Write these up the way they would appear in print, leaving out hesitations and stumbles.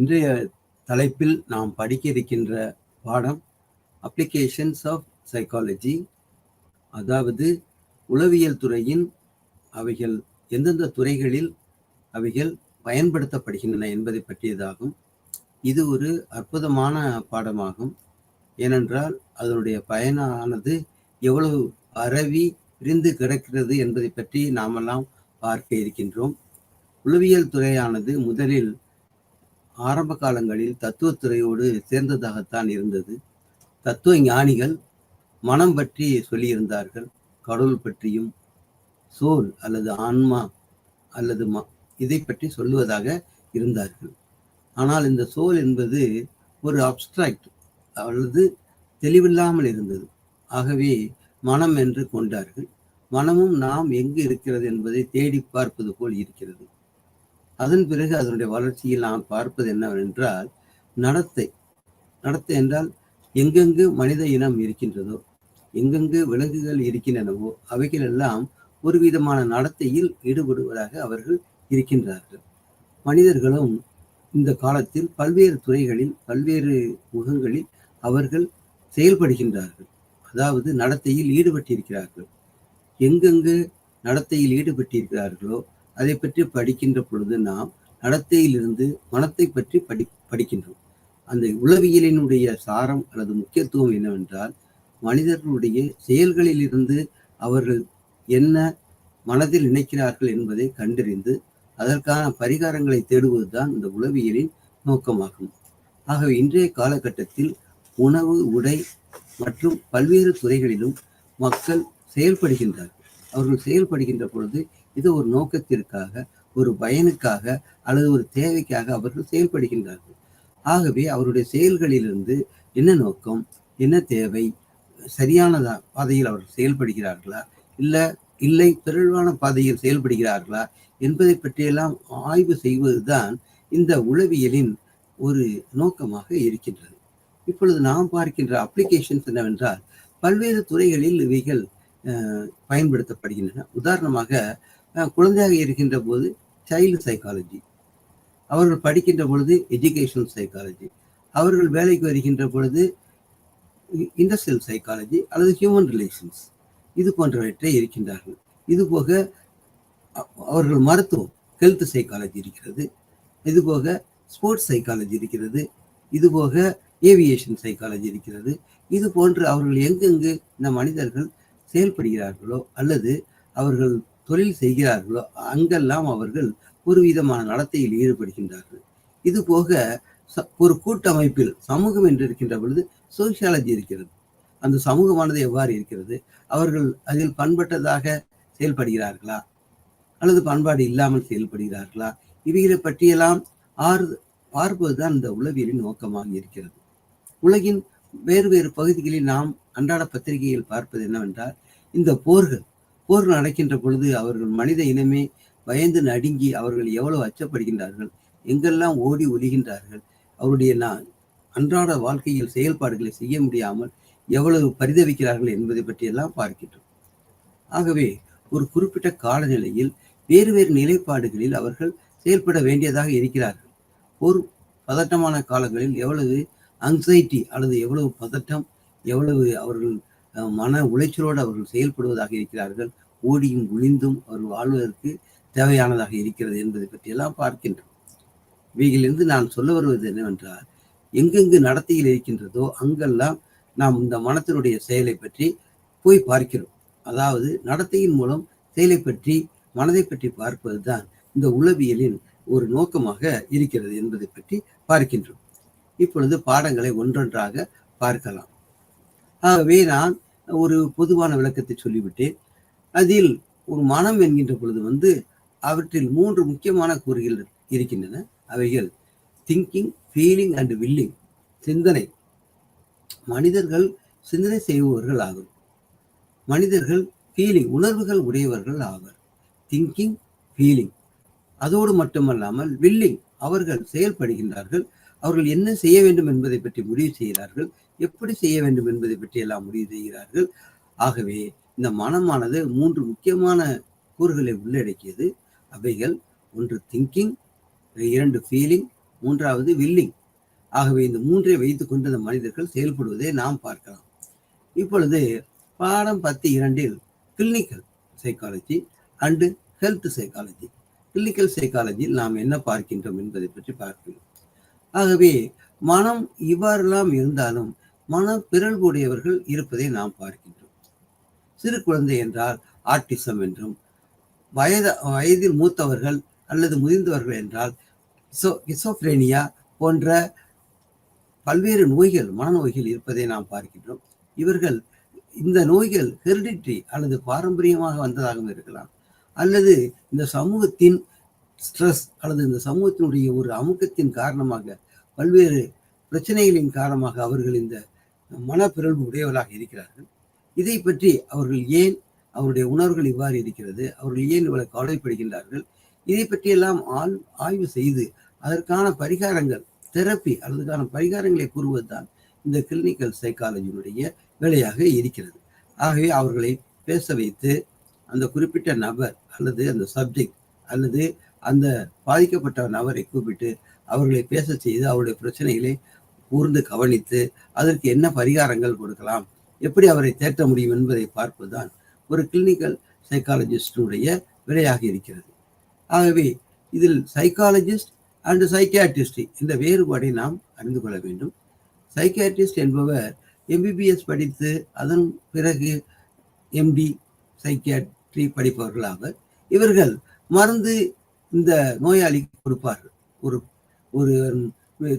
இன்றைய தலைப்பில் நாம் படிக்க இருக்கின்ற பாடம் அப்ளிகேஷன்ஸ் ஆஃப் சைக்காலஜி, அதாவது உளவியல் துறையின் அவைகள் எந்தெந்த துறைகளில் அவைகள் பயன்படுத்தப்படுகின்றன என்பதை பற்றியதாகும். இது ஒரு அற்புதமான பாடமாகும். ஏனென்றால் அதனுடைய பயனானது எவ்வளவு பரவி விரிந்து கிடக்கிறது என்பதை பற்றி நாமெல்லாம் பார்க்க இருக்கின்றோம். உளவியல் துறையானது முதலில் ஆரம்ப காலங்களில் தத்துவத்துறையோடு சேர்ந்ததாகத்தான் இருந்தது. தத்துவ ஞானிகள் மனம் பற்றி சொல்லியிருந்தார்கள், கடவுள் பற்றியும் சோல் அல்லது ஆன்மா அல்லது இதை பற்றி சொல்லுவதாக இருந்தார்கள். ஆனால் இந்த சோல் என்பது ஒரு அப்ஸ்ட்ராக்ட் அல்லது தெளிவில்லாமல் இருந்தது. ஆகவே மனம் என்று கொண்டார்கள். மனமும் நாம் எங்கு இருக்கிறது என்பதை தேடி பார்ப்பது போல் இருக்கிறது. அதன் பிறகு அதனுடைய வளர்ச்சியில் நாம் பார்ப்பது என்னவென்றால் நடத்தை என்றால் எங்கெங்கு மனித இனம் இருக்கின்றதோ, எங்கெங்கு விலங்குகள் இருக்கின்றனவோ அவைகள் எல்லாம் ஒரு விதமான நடத்தையில் ஈடுபடுவதாக அவர்கள் இருக்கின்றார்கள். மனிதர்களும் இந்த காலத்தில் பல்வேறு துறைகளில் பல்வேறு முகங்களில் அவர்கள் செயல்படுகின்றார்கள். அதாவது நடத்தையில் ஈடுபட்டிருக்கிறார்கள். எங்கெங்கு நடத்தையில் ஈடுபட்டிருக்கிறார்களோ அதை பற்றி படிக்கின்ற பொழுது நாம் நடத்தையிலிருந்து மனத்தை பற்றி படிக்கின்றோம். அந்த உளவியலினுடைய சாரம் அல்லது முக்கியத்துவம் என்னவென்றால் மனிதர்களுடைய செயல்களில் இருந்து அவர்கள் என்ன மனதில் நினைக்கிறார்கள் என்பதை கண்டறிந்து அதற்கான பரிகாரங்களை தேடுவதுதான் இந்த உளவியலின் நோக்கமாகும். ஆகவே இன்றைய காலகட்டத்தில் உணவு, உடை மற்றும் பல்வேறு துறைகளிலும் மக்கள் செயல்படுகின்றார்கள். அவர்கள் செயல்படுகின்ற பொழுது இது ஒரு நோக்கத்திற்காக, ஒரு பயனுக்காக அல்லது ஒரு தேவைக்காக அவர்கள் செயல்படுகின்றார்கள். ஆகவே அவருடைய செயல்களிலிருந்து என்ன நோக்கம், என்ன தேவை, சரியான பாதையில் அவர்கள் செயல்படுகிறார்களா இல்லை பிறழ்வான பாதையில் செயல்படுகிறார்களா என்பதை பற்றியெல்லாம் ஆய்வு செய்வதுதான் இந்த உளவியலின் ஒரு நோக்கமாக இருக்கின்றது. இப்பொழுது நாம் பார்க்கின்ற அப்ளிகேஷன்ஸ் என்னவென்றால் பல்வேறு துறைகளில் இவைகள் பயன்படுத்தப்படுகின்றன. உதாரணமாக குழந்தையாக இருக்கின்ற போது சைல்டு சைக்காலஜி, அவர்கள் படிக்கின்ற பொழுது எஜுகேஷனல் சைக்காலஜி, அவர்கள் வேலைக்கு வருகின்ற பொழுது இண்டஸ்ட்ரியல் சைக்காலஜி அல்லது ஹியூமன் ரிலேஷன்ஸ், இது போன்றவற்றை இருக்கின்றார்கள். இதுபோக அவர்கள் மருத்துவம் ஹெல்த் சைக்காலஜி இருக்கிறது, இதுபோக ஸ்போர்ட்ஸ் சைக்காலஜி இருக்கிறது, இதுபோக ஏவியேஷன் சைக்காலஜி இருக்கிறது. இது போன்று அவர்கள் எங்கெங்கு இந்த மனிதர்கள் செயல்படுகிறார்களோ அல்லது அவர்கள் தொழில் செய்கிறார்களோ அங்கெல்லாம் அவர்கள் ஒரு விதமான நடத்தையில் ஈடுபடுகின்றார்கள். இது போக ஒரு கூட்டமைப்பில் சமூகம் என்று இருக்கின்ற பொழுது சோசியாலஜி இருக்கிறது. அந்த சமூகமானது எவ்வாறு இருக்கிறது, அவர்கள் அதில் பண்பட்டதாக செயல்படுகிறார்களா அல்லது பண்பாடு இல்லாமல் செயல்படுகிறார்களா, இவைகளை பற்றியெல்லாம் பார்ப்பதுதான் இந்த உளவியலின் நோக்கமாக இருக்கிறது. உலகின் வேறு வேறு பகுதிகளில் நாம் அன்றாட பத்திரிகையில் பார்ப்பது என்னவென்றால் இந்த போர்கள் நடக்கின்ற பொழுது அவர்கள் மனித இனமே பயந்து நடுங்கி அவர்கள் எவ்வளவு அச்சப்படுகின்றார்கள், எங்கெல்லாம் ஓடி ஒளிகின்றார்கள், அவருடைய அன்றாட வாழ்க்கையில் செயல்பாடுகளை செய்ய முடியாமல் எவ்வளவு பரிதவிக்கிறார்கள் என்பதை பற்றியெல்லாம் பார்க்கின்றோம். ஆகவே ஒரு குறிப்பிட்ட காலநிலையில் வேறு வேறு நிலைப்பாடுகளில் அவர்கள் செயல்பட வேண்டியதாக இருக்கிறார்கள். ஒரு பதட்டமான காலங்களில் எவ்வளவு ஆங்ஸைட்டி அல்லது எவ்வளவு பதட்டம், எவ்வளவு அவர்கள் மன உளைச்சலோடு அவர்கள் செயல்படுவதாக இருக்கிறார்கள், ஓடியும் ஒளிந்தும் அவர்கள் வாழ்வதற்கு தேவையானதாக இருக்கிறது என்பதை பற்றியெல்லாம் பார்க்கின்றோம். இவைகளிலிருந்து நான் சொல்ல வருவது என்னவென்றால் எங்கெங்கு நடத்தையில் இருக்கின்றதோ அங்கெல்லாம் நாம் இந்த மனத்தினுடைய செயலை பற்றி போய் பார்க்கிறோம். அதாவது நடத்தையின் மூலம் செயலை பற்றி, மனதை பற்றி பார்ப்பது தான் இந்த உளவியலின் ஒரு நோக்கமாக இருக்கிறது என்பதை பற்றி பார்க்கின்றோம். இப்பொழுது பாடங்களை ஒன்றொன்றாக பார்க்கலாம். ஆகவே நான் ஒரு பொதுவான விளக்கத்தை சொல்லிவிட்டேன். அதில் ஒரு மனம் என்கின்ற பொழுது அவற்றில் 3 முக்கியமான கூறுகள் இருக்கின்றன. அவைகள் திங்கிங், ஃபீலிங் அண்ட் வில்லிங். சிந்தனை. மனிதர்கள் சிந்தனை செய்பவர்கள் ஆகும். மனிதர்கள் ஃபீலிங், உணர்வுகள் உடையவர்கள் ஆவர். Thinking, feeling. அதோடு மட்டுமல்லாமல் வில்லிங், அவர்கள் செயல்படுகின்றார்கள். அவர்கள் என்ன செய்ய வேண்டும் என்பதை பற்றி முடிவு செய்கிறார்கள், எப்படி செய்ய வேண்டும் என்பதை பற்றி எல்லாம் முடிவு செய்கிறார்கள். ஆகவே இந்த மனமானது 3 முக்கியமான கூறுகளை உள்ளடக்கியது. அவைகள் 1 திங்கிங், 2 ஃபீலிங், மூன்றாவது வில்லிங். ஆகவே இந்த மூன்றை வைத்துக் கொண்டு இந்த மனிதர்கள் செயல்படுவதை நாம் பார்க்கலாம். இப்பொழுது பாடம் 10.2 clinical psychology and health psychology. Clinical சைக்காலஜியில் நாம் என்ன பார்க்கின்றோம் என்பதை பற்றி பார்க்கிறோம். ஆகவே மனம் இவ்வாறெல்லாம் இருந்தாலும் மன பிறழ்வுடையவர்கள் இருப்பதை நாம் பார்க்கின்றோம். சிறு குழந்தை என்றால் ஆட்டிசம் என்றும், வயதில் மூத்தவர்கள் அல்லது முதிர்ந்தவர்கள் என்றால் ஸ்கிசோஃப்ரெனியா போன்ற பல்வேறு நோய்கள், மனநோய்கள் இருப்பதை நாம் பார்க்கின்றோம். இவர்கள் இந்த நோய்கள் ஹெரிடிட்ரி அல்லது பாரம்பரியமாக வந்ததாகவும் இருக்கலாம், அல்லது இந்த சமூகத்தின் ஸ்ட்ரெஸ் அல்லது இந்த சமூகத்தினுடைய ஒரு அமுக்கத்தின் காரணமாக, பல்வேறு பிரச்சனைகளின் காரணமாக அவர்கள் இந்த மனப்பிறழ்வு உடையவர்களாக இருக்கிறார்கள். இதை பற்றி அவர்கள் ஏன், அவருடைய உணர்வுகள் இவ்வாறு இருக்கிறது, அவர்கள் ஏன் இவ்வளவு கவலைப்படுகின்றார்கள், இதை பற்றியெல்லாம் ஆய்வு செய்து அதற்கான பரிகாரங்கள், தெரப்பி அல்லதுக்கான பரிகாரங்களை கூறுவதுதான் இந்த கிளினிக்கல் சைக்காலஜியினுடைய வேலையாக இருக்கிறது. ஆகவே அவர்களை பேச வைத்து அந்த குறிப்பிட்ட நபர் அல்லது அந்த சப்ஜெக்ட் அல்லது அந்த பாதிக்கப்பட்ட நபரை கூப்பிட்டு அவர்களை பேச செய்து அவருடைய பிரச்சனைகளை கூர்ந்து கவனித்து அதற்கு என்ன பரிகாரங்கள் கொடுக்கலாம், எப்படி அவரை தேற்ற முடியும் என்பதை பார்ப்பதுதான் ஒரு கிளினிக்கல் சைக்காலஜிஸ்டுடைய வேலையாக இருக்கிறது. ஆகவே இதில் சைக்காலஜிஸ்ட் அண்ட் சைக்கியாட்ரிஸ்ட் இந்த வேறுபாடை நாம் அறிந்து கொள்ள வேண்டும். சைக்கியாட்ரிஸ்ட் என்பவர் எம்பிபிஎஸ் படித்து அதன் பிறகு எம்டி சைக்கியாட்ரி படிப்பவர்கள் ஆவர். இவர்கள் மருந்து இந்த நோயாளிக்கு கொடுப்பார்கள். ஒரு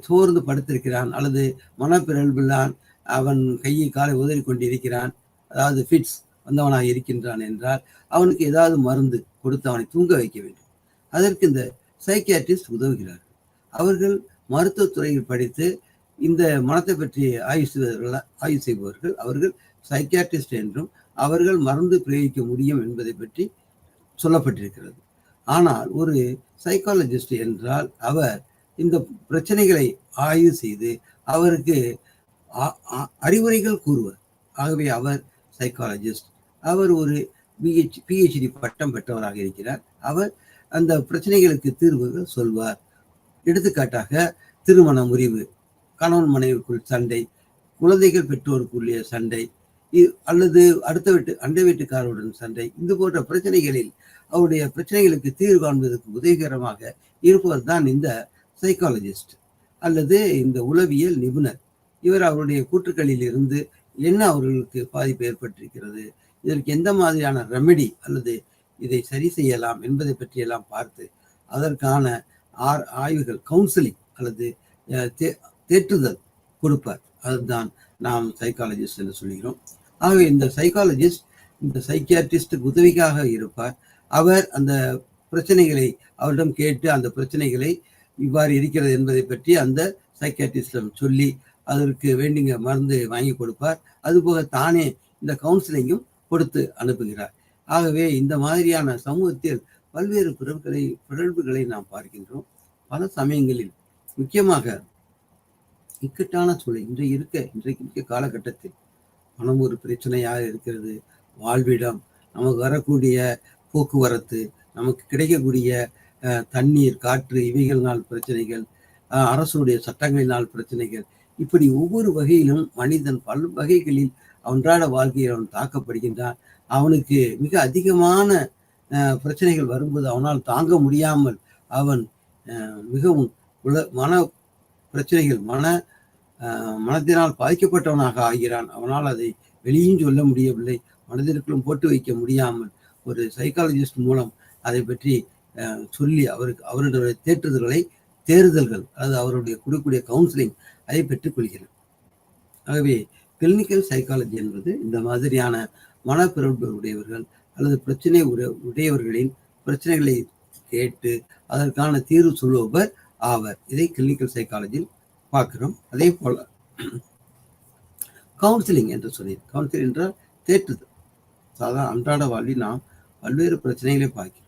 சோர்ந்து படுத்திருக்கிறான் அல்லது மனப்பிறழ்வில்லான், அவன் கையை காலை உதறி கொண்டிருக்கிறான், அதாவது ஃபிட்ஸ் வந்தவனாக இருக்கின்றான் என்றால் அவனுக்கு ஏதாவது மருந்து கொடுத்து அவனை தூங்க வைக்க வேண்டும். அதற்கு இந்த சைக்கியாட்ரிஸ்ட் உதவுகிறார்கள். அவர்கள் மருத்துவத்துறையில் படித்து இந்த மனத்தை பற்றி ஆய்வு செய்பவர்கள். அவர்கள் சைக்கியாட்ரிஸ்ட் என்றும் அவர்கள் மருந்து பிரயோகிக்க முடியும் என்பதை பற்றி சொல்லப்பட்டிருக்கிறது. ஆனால் ஒரு சைக்காலஜிஸ்ட் என்றால் அவர் இந்த பிரச்சனைகளை ஆய்வு செய்து அவருக்கு அறிவுரைகள் கூறுவர். ஆகவே அவர் சைக்காலஜிஸ்ட். அவர் ஒரு பிஹெச்டி பட்டம் பெற்றவராக இருக்கிறார். அவர் அந்த பிரச்சனைகளுக்கு தீர்வுகள் சொல்வார். எடுத்துக்காட்டாக திருமண முறிவு, கணவன் மனைவிக்குள் சண்டை, குழந்தைகள் பெற்றோருக்குள்ளே சண்டை, அல்லது அண்டை வீட்டுக்காரருடன் சண்டை, இது போன்ற பிரச்சனைகளில் அவருடைய பிரச்சனைகளுக்கு தீர்வு காண்பதற்கு உதவிகரமாக இருப்பவர் தான் இந்த சைக்காலஜிஸ்ட் அல்லது இந்த உளவியல் நிபுணர். இவர் அவருடைய கூற்றுக்களில் இருந்து என்ன அவர்களுக்கு பாதிப்பு ஏற்பட்டிருக்கிறது, இதற்கு எந்த மாதிரியான ரெமெடி அல்லது இதை சரி செய்யலாம் என்பதை பற்றியெல்லாம் பார்த்து அதற்கான ஆய்வுகள், கவுன்சிலிங் அல்லது தேற்றுதல் கொடுப்பார். அதுதான் நாம் சைக்காலஜிஸ்ட் என்று சொல்கிறோம். ஆகவே இந்த சைக்காலஜிஸ்ட் இந்த சைக்கியாட்ரிஸ்டுக்கு உதவிக்காக இருப்பார். அவர் அந்த பிரச்சனைகளை அவரிடம் கேட்டு அந்த பிரச்சனைகளை இவ்வாறு இருக்கிறது என்பதை பற்றி அந்த சைக்கியாட்ரிஸ்டிடம் சொல்லி அதற்கு வேண்டிய மருந்து வாங்கி கொடுப்பார். அதுபோக தானே இந்த கவுன்சிலிங்கும் கொடுத்து அனுப்புகிறார். ஆகவே இந்த மாதிரியான சமூகத்தில் பல்வேறு பிறழ்வுகளை நாம் பார்க்கின்றோம். பல சமயங்களில் முக்கியமாக இக்கட்டான சூழல் இன்றைக்கு இருக்க காலகட்டத்தில் மனம் ஒரு பிரச்சனையாக இருக்கிறது. வாழ்விடம், நமக்கு வரக்கூடிய போக்குவரத்து, நமக்கு கிடைக்கக்கூடிய தண்ணீர், காற்று, இவைகளினால் பிரச்சனைகள், அரசுடைய சட்டங்களினால் பிரச்சனைகள், இப்படி ஒவ்வொரு வகையிலும் மனிதன் பல வகைகளில் அன்றாட வாழ்க்கையில் அவன் தாக்கப்படுகின்றான். அவனுக்கு மிக அதிகமான பிரச்சனைகள் வரும்போது அவனால் தாங்க முடியாமல் அவன் மிகவும் மன பிரச்சனைகள், மனத்தினால் பாதிக்கப்பட்டவனாக ஆகிறான். அவனால் அதை வெளியும் சொல்ல முடியவில்லை, மனதிற்குள்ளும் போட்டு வைக்க முடியாமல் ஒரு சைக்காலஜிஸ்ட் மூலம் அதை பற்றி சொல்லி அவருடைய தேறுதல்கள் அல்லது அவருடைய கொடுக்கக்கூடிய கவுன்சிலிங் அதை பெற்றுக் கொள்கிறார். ஆகவே கிளினிக்கல் சைக்காலஜி என்பது இந்த மாதிரியான மனப்பிறழ்வு உடையவர்கள் அல்லது பிரச்சனை உடையவர்களின் பிரச்சனைகளை கேட்டு அதற்கான தீர்வு சொல்லுபவர் ஆவர். இதை கிளினிக்கல் சைக்காலஜியில் பார்க்கிறோம். அதே போல கவுன்சிலிங் என்று சொன்னேன். கவுன்சிலிங் என்றால் தேற்றுதல். சாதாரண அன்றாட வாழ்வில் நாம் பல்வேறு பிரச்சனைகளை பார்க்கிறோம்.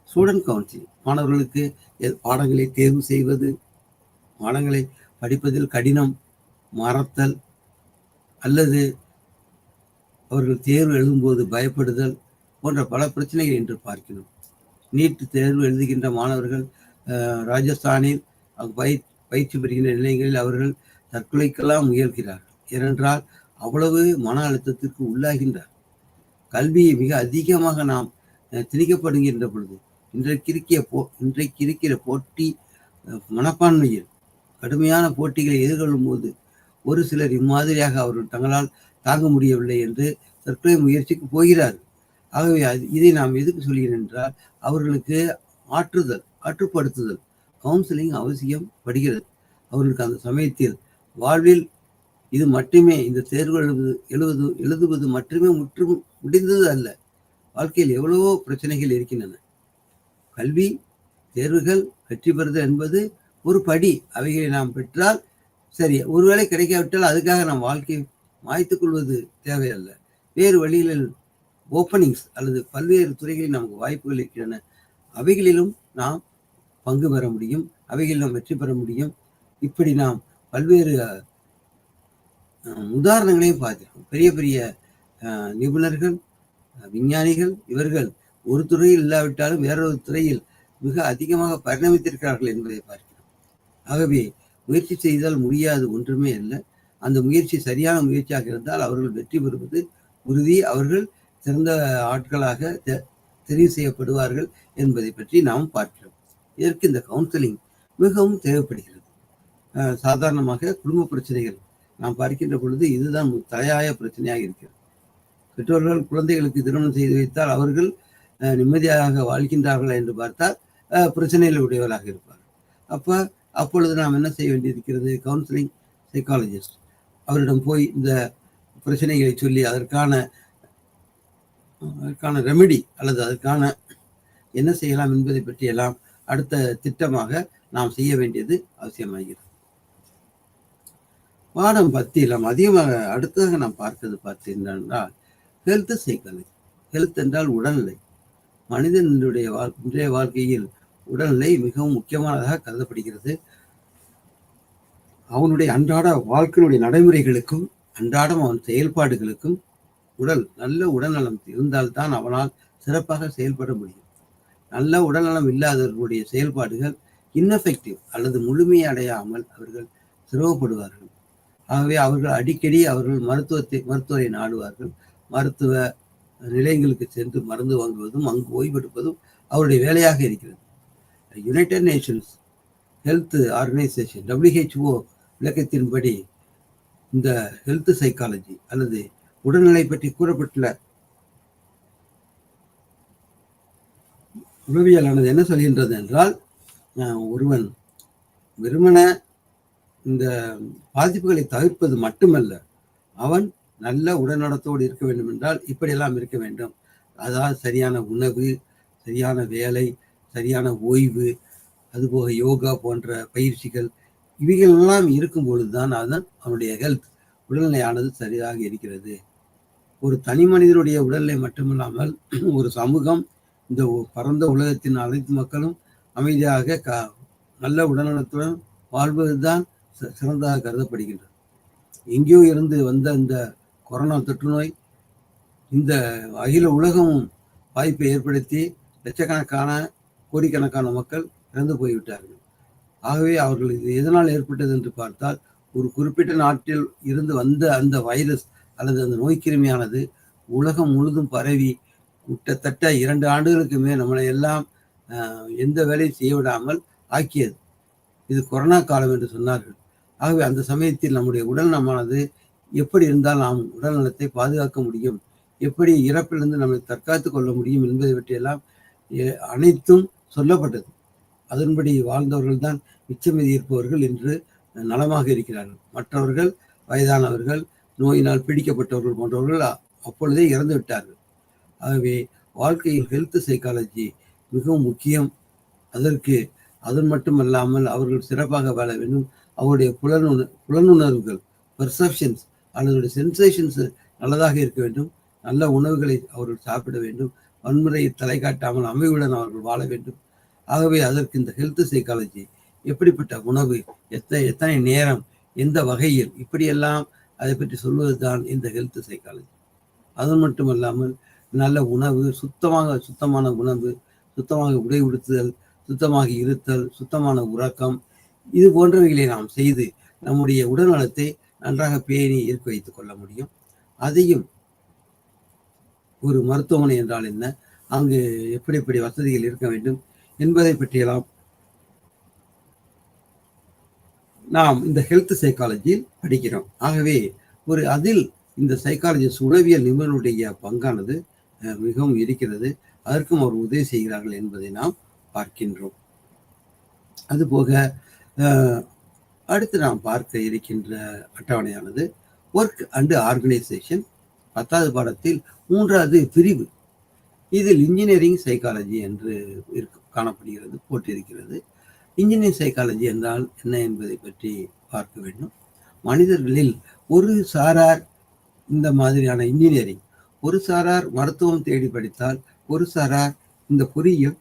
ஸ்டூடெண்ட் கவுன்சிலிங், மாணவர்களுக்கு பாடங்களை தேர்வு செய்வது, பாடங்களை படிப்பதில் கடினம், மறத்தல் அல்லது அவர்கள் தேர்வு எழுதும்போது பயப்படுதல் போன்ற பல பிரச்சனைகள் என்று பார்க்கிறோம். நீட் தேர்வு எழுதுகின்ற மாணவர்கள் ராஜஸ்தானில் பயிற்சி பெறுகின்ற நிலையங்களில் அவர்கள் தற்கொலைக்கெல்லாம் முயல்கிறார்கள். ஏனென்றால் அவ்வளவு மன அழுத்தத்திற்கு உள்ளாகின்றார். கல்வியை மிக அதிகமாக நாம் திணிக்கப்படுகின்ற பொழுது இன்றைக்கு இருக்கிற போட்டி மனப்பான்மையில் கடுமையான போட்டிகளை எதிர்கொள்ளும் போது ஒரு சிலர் இம்மாதிரியாக அவர்கள் தங்களால் தாங்க முடியவில்லை என்று தற்கொலை முயற்சிக்கு போகிறார்கள். ஆகவே இதை நாம் எதுக்கு சொல்கிறேன் என்றால், அவர்களுக்கு ஆற்றுப்படுத்துதல், கவுன்சிலிங் அவசியம் படுகிறது. அவர்களுக்கு அந்த சமயத்தில் வாழ்வில் இது மட்டுமே, இந்த தேர்வு எழுதுவது மட்டுமே முற்றும் முடிந்தது அல்ல. வாழ்க்கையில் எவ்வளவோ பிரச்சனைகள் இருக்கின்றன. கல்வி தேர்வுகள் வெற்றி பெறுதல் என்பது ஒரு படி. அவைகளை நாம் பெற்றால் சரி, ஒருவேளை கிடைக்காவிட்டால் அதுக்காக நாம் வாழ்க்கையை மாய்த்துக் கொள்வது தேவையல்ல. வேறு வழிகளில் ஓப்பனிங்ஸ் அல்லது பல்வேறு துறைகளில் நமக்கு வாய்ப்புகள் இருக்கின்றன. அவைகளிலும் நாம் பங்கு பெற முடியும், அவைகளில் நாம் வெற்றி பெற முடியும். இப்படி நாம் பல்வேறு உதாரணங்களையும் பார்க்கிறோம். பெரிய பெரிய நிபுணர்கள், விஞ்ஞானிகள், இவர்கள் ஒரு துறையில் இல்லாவிட்டாலும் வேறொரு துறையில் மிக அதிகமாக பரிணமித்திருக்கிறார்கள் என்பதை பார்க்கிறோம். ஆகவே முயற்சி செய்தால் முடியாது ஒன்றுமே அல்ல. அந்த முயற்சி சரியான முயற்சியாக இருந்தால் அவர்கள் வெற்றி பெறுவது உறுதி. அவர்கள் சிறந்த ஆட்களாக தெரிவு செய்யப்படுவார்கள் என்பதை பற்றி நாம் பார்க்கிறோம். இதற்கு இந்த கவுன்சிலிங் மிகவும் தேவைப்படுகிறது. சாதாரணமாக குடும்ப பிரச்சனைகள் நாம் பார்க்கின்ற பொழுது இதுதான் தலையாய பிரச்சனையாக இருக்கிறது. பெற்றோர்கள் குழந்தைகளுக்கு திருமணம் செய்து வைத்தால் அவர்கள் நிம்மதியாக வாழ்கின்றார்களா என்று பார்த்தால் பிரச்சனைகள் உடையவர்களாக இருப்பார்கள். அப்பொழுது நாம் என்ன செய்ய வேண்டியிருக்கிறது? கவுன்சிலிங் சைக்காலஜிஸ்ட் அவரிடம் போய் இந்த பிரச்சனைகளை சொல்லி அதற்கான ரெமெடி அல்லது அதற்கான என்ன செய்யலாம் என்பதை பற்றி எல்லாம் அடுத்த திட்டமாக நாம் செய்ய வேண்டியது அவசியமாகிறது. பாடம் 10 அதிகமாக அடுத்ததாக நாம் பார்த்தீர்கள் ஹெல்த் சைக்காலஜி. ஹெல்த் என்றால் உடல்நிலை. மனிதனுடைய இன்றைய வாழ்க்கையில் உடல்நிலை மிகவும் முக்கியமானதாக கருதப்படுகிறது. அவனுடைய அன்றாட வாழ்க்கையினுடைய நடைமுறைகளுக்கும் அன்றாடம் அவன் செயல்பாடுகளுக்கும் நல்ல உடல்நலம் இருந்தால்தான் அவனால் சிறப்பாக செயல்பட முடியும். நல்ல உடல்நலம் இல்லாதவர்களுடைய செயல்பாடுகள் இன்னெஃபெக்டிவ் அல்லது முழுமையடையாமல் அவர்கள் சிரமப்படுவார்கள். ஆகவே அவர்கள் அடிக்கடி மருத்துவரை நாடுவார்கள். மருத்துவ நிலையங்களுக்கு சென்று மருந்து வாங்குவதும் அங்கு ஓய்வெடுப்பதும் அவருடைய வேலையாக இருக்கிறது. United Nations health organisation WHO விளக்கத்தின்படி இந்த ஹெல்த் சைக்காலஜி அல்லது உடல்நிலை பற்றி கூறப்பட்டுள்ள உளவியலானது என்ன சொல்கின்றது என்றால், ஒருவன் வெறுமன இந்த பாதிப்புகளை தவிர்ப்பது மட்டுமல்ல, அவன் நல்ல உடல்நலத்தோடு இருக்க வேண்டும் என்றால் இப்படியெல்லாம் இருக்க வேண்டும். அதாவது சரியான உணவு, சரியான வேலை, சரியான ஓய்வு, அதுபோக யோகா போன்ற பயிற்சிகள், இவைகள் எல்லாம் இருக்கும் பொழுதுதான் அதன் அவனுடைய ஹெல்த் உடல்நிலையானது சரியாக இருக்கிறது. ஒரு தனி மனிதனுடைய உடல்நிலை மட்டுமில்லாமல் ஒரு சமூகம், இந்த பரந்த உலகத்தின் அனைத்து மக்களும் அமைதியாக நல்ல உடல்நலத்துடன் வாழ்வதுதான் சிறந்ததாக கருதப்படுகின்றது. எங்கேயோ இருந்து வந்த இந்த கொரோனா தொற்று நோய் இந்த அகில உலகமும் வாய்ப்பை ஏற்படுத்தி லட்சக்கணக்கான கோடிக்கணக்கான மக்கள் இறந்து போய்விட்டார்கள். ஆகவே அவர்கள் இது எதனால் ஏற்பட்டது என்று பார்த்தால், ஒரு குறிப்பிட்ட நாட்டில் இருந்து வந்த அந்த வைரஸ் அல்லது அந்த நோய்க்கிருமியானது உலகம் முழுதும் பரவி கிட்டத்தட்ட 2 ஆண்டுகளுக்கு மேல் நம்மளை எல்லாம் எந்த வேலையும் செய்ய விடாமல் ஆக்கியது. இது கொரோனா காலம் என்று சொன்னார்கள். ஆகவே அந்த சமயத்தில் நம்முடைய உடல் நலமானது எப்படி இருந்தால் நாம் உடல் நலத்தை பாதுகாக்க முடியும், எப்படி இறப்பிலிருந்து நம்மை தற்காத்து கொள்ள முடியும் என்பதை பற்றியெல்லாம் அனைத்தும் சொல்லப்பட்டது. அதன்படி வாழ்ந்தவர்கள் தான் மிச்சமீதி இருப்பவர்கள் என்று நலமாக இருக்கிறார்கள். மற்றவர்கள், வயதானவர்கள், நோயினால் பீடிக்கப்பட்டவர்கள் போன்றவர்கள் அப்பொழுதே இறந்து விட்டார்கள். ஆகவே வாழ்க்கையில் ஹெல்த் சைக்காலஜி மிகவும் முக்கியம். அதன் மட்டுமல்லாமல் அவர்கள் சிறப்பாக வாழ வேண்டும். அவருடைய புலனுணர்வுகள், பெர்செப்ஷன்ஸ் அல்லது சென்சேஷன்ஸ் நல்லதாக இருக்க வேண்டும். நல்ல உணவுகளை அவர்கள் சாப்பிட வேண்டும். வன்முறையை தலை காட்டாமல் அமைதியுடன் அவர்கள் வாழ வேண்டும். ஆகவே அதற்கு இந்த ஹெல்த் சைக்காலஜி, எப்படிப்பட்ட உணவு, எத்தனை நேரம், எந்த வகையில், இப்படியெல்லாம் அதை பற்றி சொல்வதுதான் இந்த ஹெல்த் சைக்காலஜி. அது மட்டுமல்லாமல் நல்ல உணவு, சுத்தமான உணவு, சுத்தமாக உடை உடுத்துதல், சுத்தமாக இருத்தல், சுத்தமான உறக்கம், இது போன்றவைகளை நாம் செய்து நம்முடைய உடல் நலத்தை நன்றாக பேணி இருக்க வைத்துக் கொள்ள முடியும். அதையும் ஒரு மருத்துவமனை என்றால் என்ன, அங்கு எப்படி எப்படி வசதிகள் இருக்க வேண்டும் என்பதை பற்றியெல்லாம் நாம் இந்த ஹெல்த் சைக்காலஜியில் படிக்கிறோம். ஆகவே அதில் இந்த சைக்காலஜிஸ்ட் உளவியல் நிபுணருடைய பங்கானது மிகவும் இருக்கிறது. அதற்கும் அவர் உதவி செய்கிறார்கள் என்பதை நாம் பார்க்கின்றோம். அதுபோக அடுத்து நாம் பார்க்க இருக்கின்ற அட்டவணையானது ஒர்க் அண்ட் ஆர்கனைசேஷன். 10வது பாடத்தில் 3வது பிரிவு. இதில் இன்ஜினியரிங் சைக்காலஜி என்று காணப்படுகிறது, போட்டிருக்கிறது. இன்ஜினியரிங் சைக்காலஜி என்றால் என்ன என்பதை பற்றி பார்க்க வேண்டும். மனிதர்களில் ஒரு சாரார் இந்த மாதிரியான இன்ஜினியரிங், ஒரு சாரார் மருத்துவம் தேடி படித்தால், ஒரு சாரார் இந்த பொறியியல்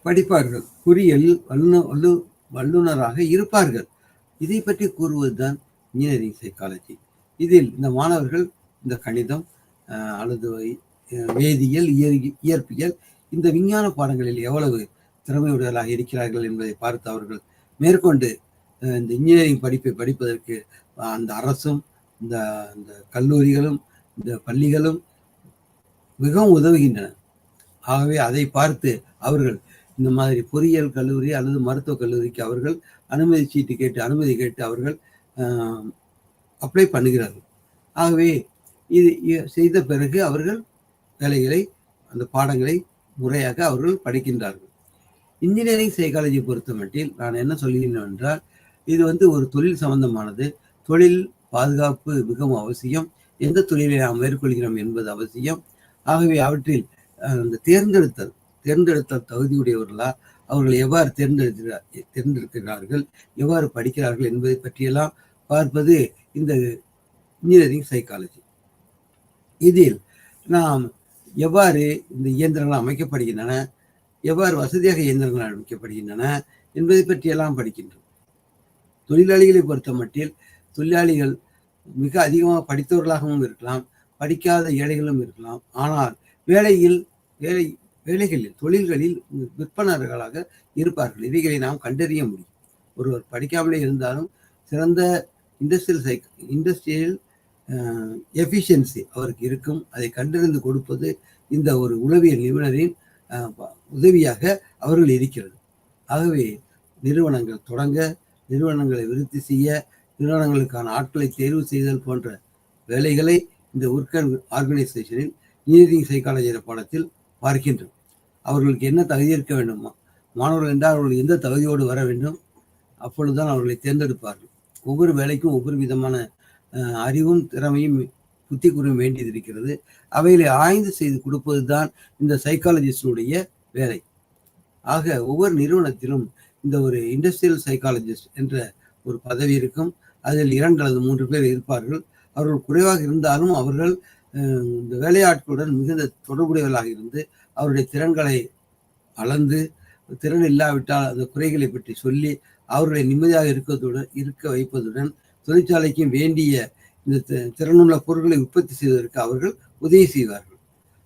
படிப்பார்கள், பொறியியலில் வல்லுநராக இருப்பார்கள். இதை பற்றி கூறுவதுதான் இன்ஜினியரிங் சைக்காலஜி. இதில் இந்த மாணவர்கள் இந்த கணிதம் அல்லது வேதியியல், இயற்பியல், இந்த விஞ்ஞான பாடங்களில் எவ்வளவு திறமையுடையவர்களாக இருக்கிறார்கள் என்பதை பார்த்து அவர்கள் மேற்கொண்டு இந்த இன்ஜினியரிங் படிப்பை படிப்பதற்கு அந்த அரசும் இந்த கல்லூரிகளும் இந்த பள்ளிகளும் மிகவும் உதவுகின்றன. ஆகவே அதை பார்த்து அவர்கள் இந்த மாதிரி பொறியியல் கல்லூரி அல்லது மருத்துவக் கல்லூரிக்கு அவர்கள் அனுமதி கேட்டு அவர்கள் அப்ளை பண்ணுகிறார்கள். ஆகவே இது செய்த பிறகு அவர்கள் வேலைகளை, அந்த பாடங்களை முறையாக அவர்கள் படிக்கின்றார்கள். இன்ஜினியரிங் சைக்காலஜி பொறுத்த மட்டில் நான் என்ன சொல்கிறேன் என்றால், இது ஒரு தொழில் சம்பந்தமானது. தொழில் பாதுகாப்பு மிகவும் அவசியம். எந்த தொழிலை நாம் மேற்கொள்கிறோம் என்பது அவசியம். ஆகவே அவற்றில் அந்த தேர்ந்தெடுத்தல் தகுதியுடையவர்களா, அவர்கள் எவ்வாறு தேர்ந்தெடுக்கிறார்கள், எவ்வாறு படிக்கிறார்கள் என்பதை பற்றியெல்லாம் பார்ப்பது இந்த இன்ஜினியரிங் சைக்காலஜி. இதில் நாம் எவ்வாறு இந்த இயந்திரங்கள் அமைக்கப்படுகின்றன, எவ்வாறு வசதியாக இயந்திரங்கள் அமைக்கப்படுகின்றன என்பதை பற்றியெல்லாம் படிக்கின்றோம். தொழிலாளிகளை பொறுத்த மட்டில் தொழிலாளிகள் மிக அதிகமாக படித்தவர்களாகவும் இருக்கலாம், படிக்காத ஏழைகளும் இருக்கலாம். ஆனால் வேலைகளில் தொழில்களில் விற்பனர்களாக இருப்பார்கள். இவைகளை நாம் கண்டறிய முடியும். ஒருவர் படிக்காமலே இருந்தாலும் சிறந்த இண்டஸ்ட்ரியல் எஃபிஷியன்சி அவருக்கு இருக்கும். அதை கண்டறிந்து கொடுப்பது இந்த ஒரு உளவியல் நிபுணரின் உதவியாக அவர்கள் இருக்கிறது. ஆகவே நிறுவனங்கள் தொடங்க, நிறுவனங்களை விருத்தி செய்ய, நிறுவனங்களுக்கான ஆட்களை தேர்வு செய்தல் போன்ற வேலைகளை இந்த ஒர்க் அண்ட் ஆர்கனைசேஷனில் இன்ஜினியரிங் சைக்காலஜி பாடத்தில் பார்க்கின்றோம். அவர்களுக்கு என்ன தகுதி இருக்க வேண்டுமா, மாணவர்கள் என்றால் அவர்கள் எந்த தகுதியோடு வர வேண்டும், அப்பொழுதுதான் அவர்களை தேர்ந்தெடுப்பார்கள். ஒவ்வொரு வேலைக்கும் ஒவ்வொரு விதமான அறிவும் திறமையும் புத்தி கூறும் வேண்டியது இருக்கிறது. அவைகளை ஆய்ந்து செய்து கொடுப்பது தான் இந்த சைக்காலஜிஸ்டுடைய வேலை. ஆக ஒவ்வொரு நிறுவனத்திலும் இந்த ஒரு இண்டஸ்ட்ரியல் சைக்காலஜிஸ்ட் என்ற ஒரு பதவி இருக்கும். அதில் 2 அல்லது 3 பேர் இருப்பார்கள். அவர்கள் குறைவாக இருந்தாலும் அவர்கள் இந்த வேலையாட்களுடன் மிகுந்த தொடர்புடையவர்களாக இருந்து அவருடைய திறன்களை அளந்து, திறன் இல்லாவிட்டால் அந்த குறைகளை பற்றி சொல்லி அவர்களை நிம்மதியாக இருக்க வைப்பதுடன் தொழிற்சாலைக்கும் வேண்டிய இந்த திறனுள்ள பொருட்களை உற்பத்தி செய்வதற்கு அவர்கள் உதவி செய்வார்கள்.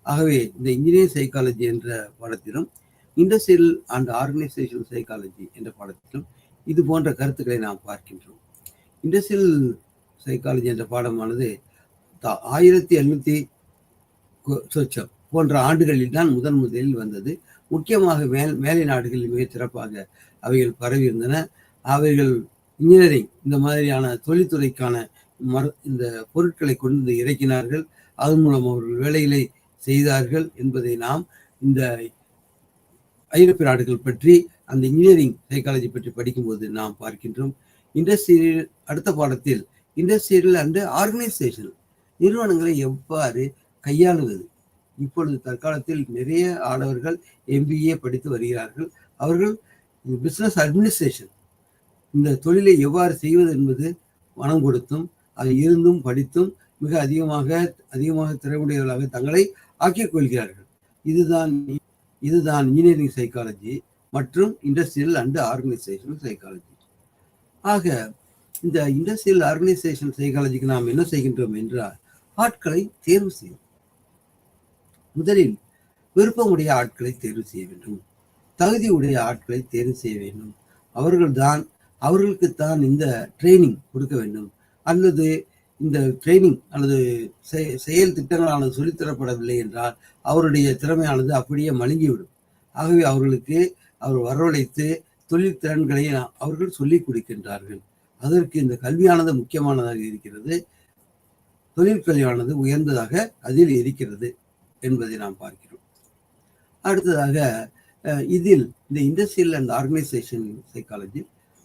ஆகவே இந்த இன்ஜினியரிங் சைக்காலஜி என்ற பாடத்திலும் இண்டஸ்ட்ரியல் அண்ட் ஆர்கனைசேஷன் சைக்காலஜி என்ற பாடத்திலும் இது போன்ற கருத்துக்களை நாம் பார்க்கின்றோம். இண்டஸ்ட்ரியல் சைக்காலஜி என்ற பாடமானது 1700 போன்ற ஆண்டுகளில் தான் முதலில் வந்தது. முக்கியமாக மேலை நாடுகளில் மிக சிறப்பாக அவைகள் பரவி இருந்தன. அவைகள் இன்ஜினியரிங் இந்த மாதிரியான தொழில்துறைக்கான இந்த பொருட்களை கொண்டு இறக்கினார்கள். அதன் மூலம் அவர்கள் வேலைகளை செய்தார்கள் என்பதை நாம் இந்த ஐரோப்பிய நாடுகள் பற்றி, அந்த இன்ஜினியரிங் சைக்காலஜி பற்றி படிக்கும்போது நாம் பார்க்கின்றோம். இண்டஸ்ட்ரியல் அடுத்த பாடத்தில் இண்டஸ்ட்ரியல் அண்ட் ஆர்கனைசேஷன், நிறுவனங்களை எவ்வாறு கையாளுவது. இப்பொழுது தற்காலத்தில் நிறைய ஆடவர்கள் MBA படித்து வருகிறார்கள். அவர்கள் பிசினஸ் அட்மினிஸ்ட்ரேஷன், இந்த தொழிலை எவ்வாறு செய்வது என்பது மனம் கொடுத்தும் அதை இருந்தும் படித்தும் மிக அதிகமாக திறமையுடையவர்களாக தங்களை ஆக்கிக் கொள்கிறார்கள். இதுதான் இன்ஜினியரிங் சைக்காலஜி மற்றும் இண்டஸ்ட்ரியல் அண்ட் ஆர்கனைசேஷன் சைக்காலஜி. ஆக இந்த இண்டஸ்ட்ரியல் ஆர்கனைசேஷன் சைக்காலஜிக்கு நாம் என்ன செய்கின்றோம் என்றால், ஆட்களை தேர்வு செய்யும். முதலில் விருப்பமுடைய ஆட்களை தேர்வு செய்ய வேண்டும். தகுதி உடைய ஆட்களை தேர்வு செய்ய வேண்டும். அவர்களுக்குத்தான் இந்த ட்ரைனிங் கொடுக்க வேண்டும். அல்லது இந்த ட்ரைனிங் அல்லது செயல் திட்டங்களானது சொல்லித்தரப்படவில்லை என்றால் அவருடைய திறமையானது அப்படியே மழுங்கிவிடும். ஆகவே அவர்களுக்கு அவர் வரவழைத்து தொழில் திறன்களை அவர்கள் சொல்லிக் கொடுக்கின்றார்கள். அதற்கு இந்த கல்வியானது முக்கியமானதாக இருக்கிறது. தொழிற்கல்வியானது உயர்ந்ததாக அதில் இருக்கிறது என்பதை நாம் பார்க்கிறோம். அடுத்ததாக இதில் இந்த இண்டஸ்ட்ரியல் அண்ட் ஆர்கனைசேஷன் சைக்காலஜி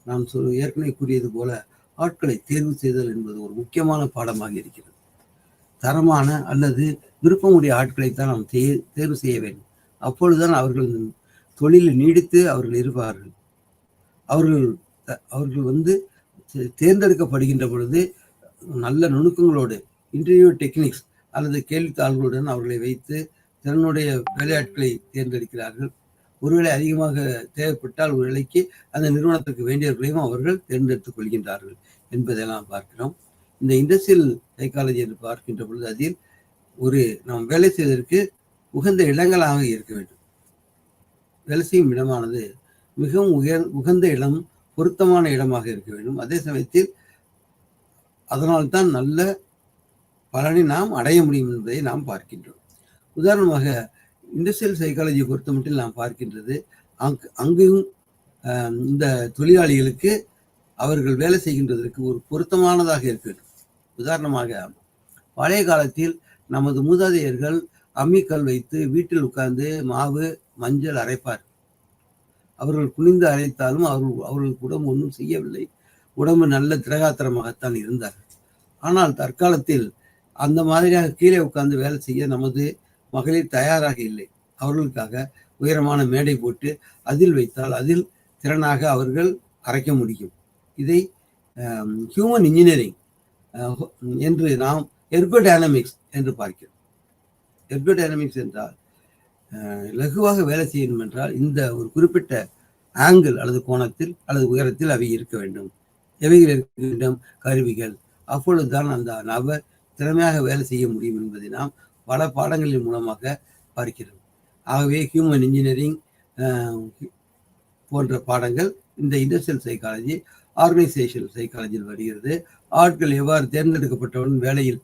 நான் ஏற்கனவே கூறியது போல ஆட்களை தேர்வு செய்தல் என்பது ஒரு முக்கியமான பாடமாக இருக்கிறது. தரமான அல்லது விருப்பமுடைய ஆட்களைத்தான் நாம் தேர்வு செய்ய வேண்டும். அப்பொழுதுதான் அவர்கள் தொழிலில் நீடித்து அவர்கள் இருப்பார்கள். அவர்கள் தேர்ந்தெடுக்கப்படுகின்ற பொழுது நல்ல நுணுக்கங்களோடு இன்டர்வியூ டெக்னிக்ஸ் அல்லது கேள்வித்தாள்களுடன் அவர்களை வைத்து தன்னுடைய வேலையாட்களை தேர்ந்தெடுக்கிறார்கள். ஒருவேளை அதிகமாக தேவைப்பட்டால் ஒரு வேலைக்கு அந்த நிறுவனத்திற்கு வேண்டியவர்களையும் அவர்கள் தேர்ந்தெடுத்துக் கொள்கின்றார்கள் என்பதை நாம் பார்க்கிறோம். இந்த இண்டஸ்ட்ரியல் சைக்காலஜி என்று பார்க்கின்ற பொழுது அதில் நாம் வேலை செய்வதற்கு உகந்த இடங்களாக இருக்க வேண்டும். வேலை செய்யும் இடமானது மிகவும் உகந்த இடம், பொருத்தமான இடமாக இருக்க வேண்டும். அதே சமயத்தில் அதனால்தான் நல்ல பலனை நாம் அடைய முடியும் என்பதை நாம் பார்க்கின்றோம். உதாரணமாக இண்டஸ்ட்ரியல் சைக்காலஜி பொறுத்த மட்டும் நாம் பார்க்கின்றது, அங்கேயும் இந்த தொழிலாளிகளுக்கு அவர்கள் வேலை செய்கின்றதற்கு ஒரு பொருத்தமானதாக இருக்க வேண்டும். உதாரணமாக பழைய காலத்தில் நமது மூதாதையர்கள் அம்மிக்கல் வைத்து வீட்டில் உட்கார்ந்து மாவு மஞ்சள் அரைப்பார். அவர்கள் குனிந்து அரைத்தாலும் அவர்களுக்கு உடம்பு ஒன்றும் செய்யவில்லை. உடம்பு நல்ல திரகாத்திரமாகத்தான் இருந்தார்கள். ஆனால் தற்காலத்தில் அந்த மாதிரியாக கீழே உட்கார்ந்து வேலை செய்ய நமது மகளிர் தயாராக இல்லை. அவர்களுக்காக உயரமான மேடை போட்டு அதில் வைத்தால் அதில் திறனாக அவர்கள் அரைக்க முடியும். இதை ஹியூமன் இன்ஜினியரிங் என்று நாம் எர்கோடைனமிக்ஸ் என்று பார்க்கிறோம். எர்கோடைனமிக்ஸ் என்றால் லகுவாக வேலை செய்யணும் என்றால் இந்த ஒரு குறிப்பிட்ட ஆங்கிள் அல்லது கோணத்தில் அல்லது உயரத்தில் அவை இருக்க வேண்டும். எவைகள் இருக்க வேண்டும்? கருவிகள். அப்பொழுதுதான் அந்த நபர் திறமையாக வேலை செய்ய முடியும் என்பதை நாம் பல பாடங்களின் மூலமாக பார்க்கிறோம். ஆகவே ஹியூமன் இன்ஜினியரிங் போன்ற பாடங்கள் இந்த இண்டஸ்ட்ரியல் சைக்காலஜி, ஆர்கனைசேஷனல் சைக்காலஜியில் வருகிறது. ஆட்கள் எவ்வாறு தேர்ந்தெடுக்கப்பட்டவுடன் வேலையில்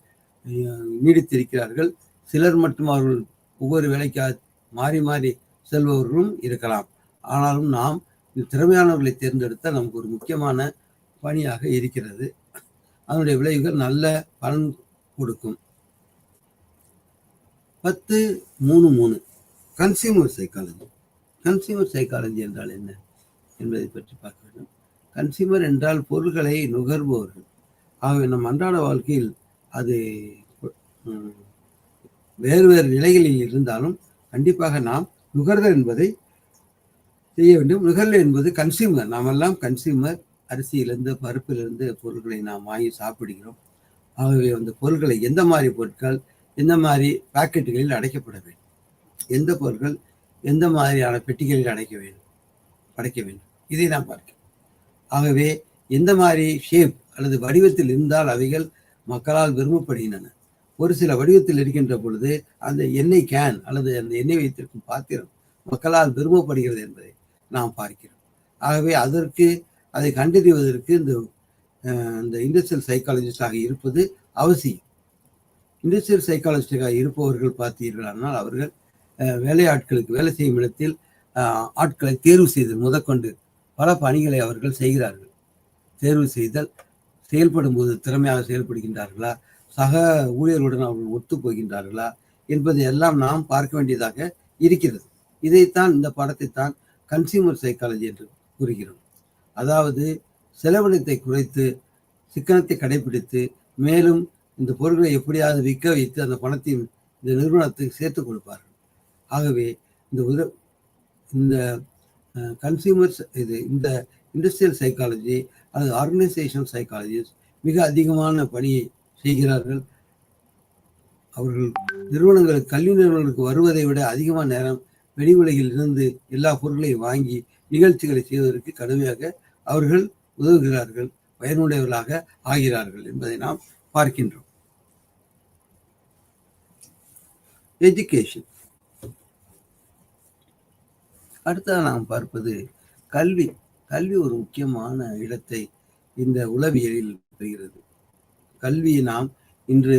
நீடித்திருக்கிறார்கள். சிலர் மட்டும் அவர்கள் ஒவ்வொரு வேலைக்காக மாறி மாறி செல்பவர்களும் இருக்கலாம். ஆனாலும் நாம் திறமையானவர்களை தேர்ந்தெடுத்தால் நமக்கு ஒரு முக்கியமான பணியாக இருக்கிறது. அதனுடைய விளைவுகள் நல்ல பலன் கொடுக்கும். 10.3.3 கன்சியூமர் சைக்காலஜி. கன்சியூமர் சைக்காலஜி என்றால் என்ன என்பதை பற்றி பார்க்க வேண்டும். கன்சியூமர் என்றால் பொருட்களை நுகர்பவர்கள். ஆகவே நம் அன்றாட வாழ்க்கையில் அது வேறு வேறு நிலைகளில் இருந்தாலும் கண்டிப்பாக நாம் நுகர்தல் என்பதை செய்ய வேண்டும். நுகர்தல் என்பது கன்சியூமர். நாமெல்லாம் கன்சியூமர். அரிசியிலிருந்து பருப்பிலிருந்து பொருட்களை நாம் வாங்கி சாப்பிடுகிறோம். ஆகவே அந்த பொருட்களை எந்த மாதிரி பொருட்கள் எந்த மாதிரி பாக்கெட்டுகளில் அடைக்கப்பட வேண்டும், எந்த பொருட்கள் எந்த மாதிரியான பெட்டிகளில் அடைக்க வேண்டும், இதை நாம் பார்க்கிறோம். ஆகவே எந்த மாதிரி ஷேப் அல்லது வடிவத்தில் இருந்தால் அவைகள் மக்களால் விரும்பப்படுகின்றன. ஒரு சில வடிவத்தில் இருக்கின்ற பொழுது அந்த எண்ணெய் கேன் அல்லது அந்த எண்ணெய் வைத்திருக்கும் பாத்திரம் மக்களால் விரும்பப்படுகிறது என்பதை நாம் பார்க்கிறோம். ஆகவே அதற்கு அதை கண்டறிவதற்கு இந்த இண்டஸ்ட்ரியல் சைக்காலஜிஸ்டாக இருப்பது அவசியம். இண்டஸ்ட்ரியல் சைக்காலஜிஸ்டாக இருப்பவர்கள் பார்த்தீர்களானால் அவர்கள் வேலையாட்களுக்கு வேலை செய்யும் இடத்தில் ஆட்களை தேர்வு செய்தல் முதற்கொண்டு பல பணிகளை அவர்கள் செய்கிறார்கள். தேர்வு செய்தல், செயல்படும் போது திறமையாக செயல்படுகின்றார்களா, சக ஊழியர்களுடன் அவர்கள் ஒத்து போகின்றார்களா என்பதை எல்லாம் நாம் பார்க்க வேண்டியதாக இருக்கிறது. இதைத்தான் இந்த படத்தைத்தான் கன்சியூமர் சைக்காலஜி என்று கூறுகிறோம். அதாவது செலவினத்தை குறைத்து சிக்கனத்தை கடைபிடித்து மேலும் இந்த பொருட்களை எப்படியாவது விற்க வைத்து அந்த பணத்தையும் இந்த நிறுவனத்துக்கு சேர்த்து கொடுப்பார்கள். ஆகவே இந்த கன்சியூமர்ஸ் இந்த இண்டஸ்ட்ரியல் சைக்காலஜி அல்லது ஆர்கனைசேஷனல் சைக்காலஜிஸ்ட் மிக அதிகமான பணியை செய்கிறார்கள். அவர்கள் கல்வி நிறுவனங்களுக்கு வருவதை விட அதிகமான நேரம் வெளி உலகில் இருந்து எல்லா பொருட்களையும் வாங்கி நிகழ்ச்சிகளை செய்வதற்கு கடுமையாக அவர்கள் உதவுகிறார்கள், பயனுடையவர்களாக ஆகிறார்கள் என்பதை நாம் பார்க்கின்றோம். எஜுகேஷன். அடுத்ததாக நாம் பார்ப்பது கல்வி. கல்வி ஒரு முக்கியமான இடத்தை இந்த உளவியலில் பெறுகிறது. கல்வியை நாம் இன்று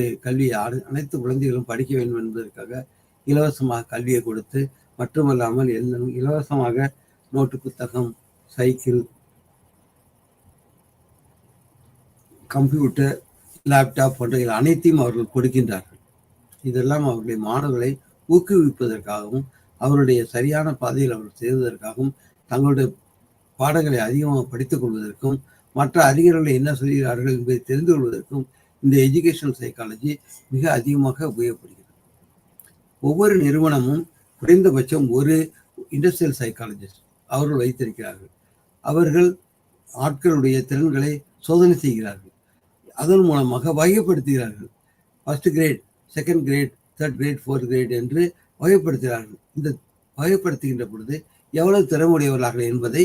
அனைத்து குழந்தைகளும் படிக்க வேண்டும் என்பதற்காக இலவசமாக கல்வியை கொடுத்து, மட்டுமல்லாமல் இலவசமாக நோட்டு புத்தகம், சைக்கிள், கம்ப்யூட்டர், லேப்டாப் போன்ற அனைத்தையும் அவர்கள் கொடுக்கின்றார்கள். இதெல்லாம் அவர்களுடைய மாணவர்களை ஊக்குவிப்பதற்காகவும் அவருடைய சரியான பாதையில் அவர்கள் செய்வதற்காகவும் தங்களுடைய பாடங்களை அதிகமாக படித்துக் கொள்வதற்கும் மற்ற அறிஞர்களை என்ன சொல்கிறார்கள் என்பதை தெரிந்து கொள்வதற்கும் இந்த எஜுகேஷனல் சைக்காலஜி மிக அதிகமாக உபயோகப்படுகிறது. ஒவ்வொரு நிறுவனமும் குறைந்தபட்சம் ஒரு இண்டஸ்ட்ரியல் சைக்காலஜிஸ்ட் அவர்கள் வைத்திருக்கிறார்கள். அவர்கள் ஆட்களுடைய திறன்களை சோதனை செய்கிறார்கள். அதன் மூலமாக வகைப்படுத்துகிறார்கள். First grade, second grade, third grade, fourth grade என்று வகைப்படுத்துகிறார்கள். இந்த வகைப்படுத்துகின்ற பொழுது எவ்வளவு திறமுடையவர்களாக என்பதை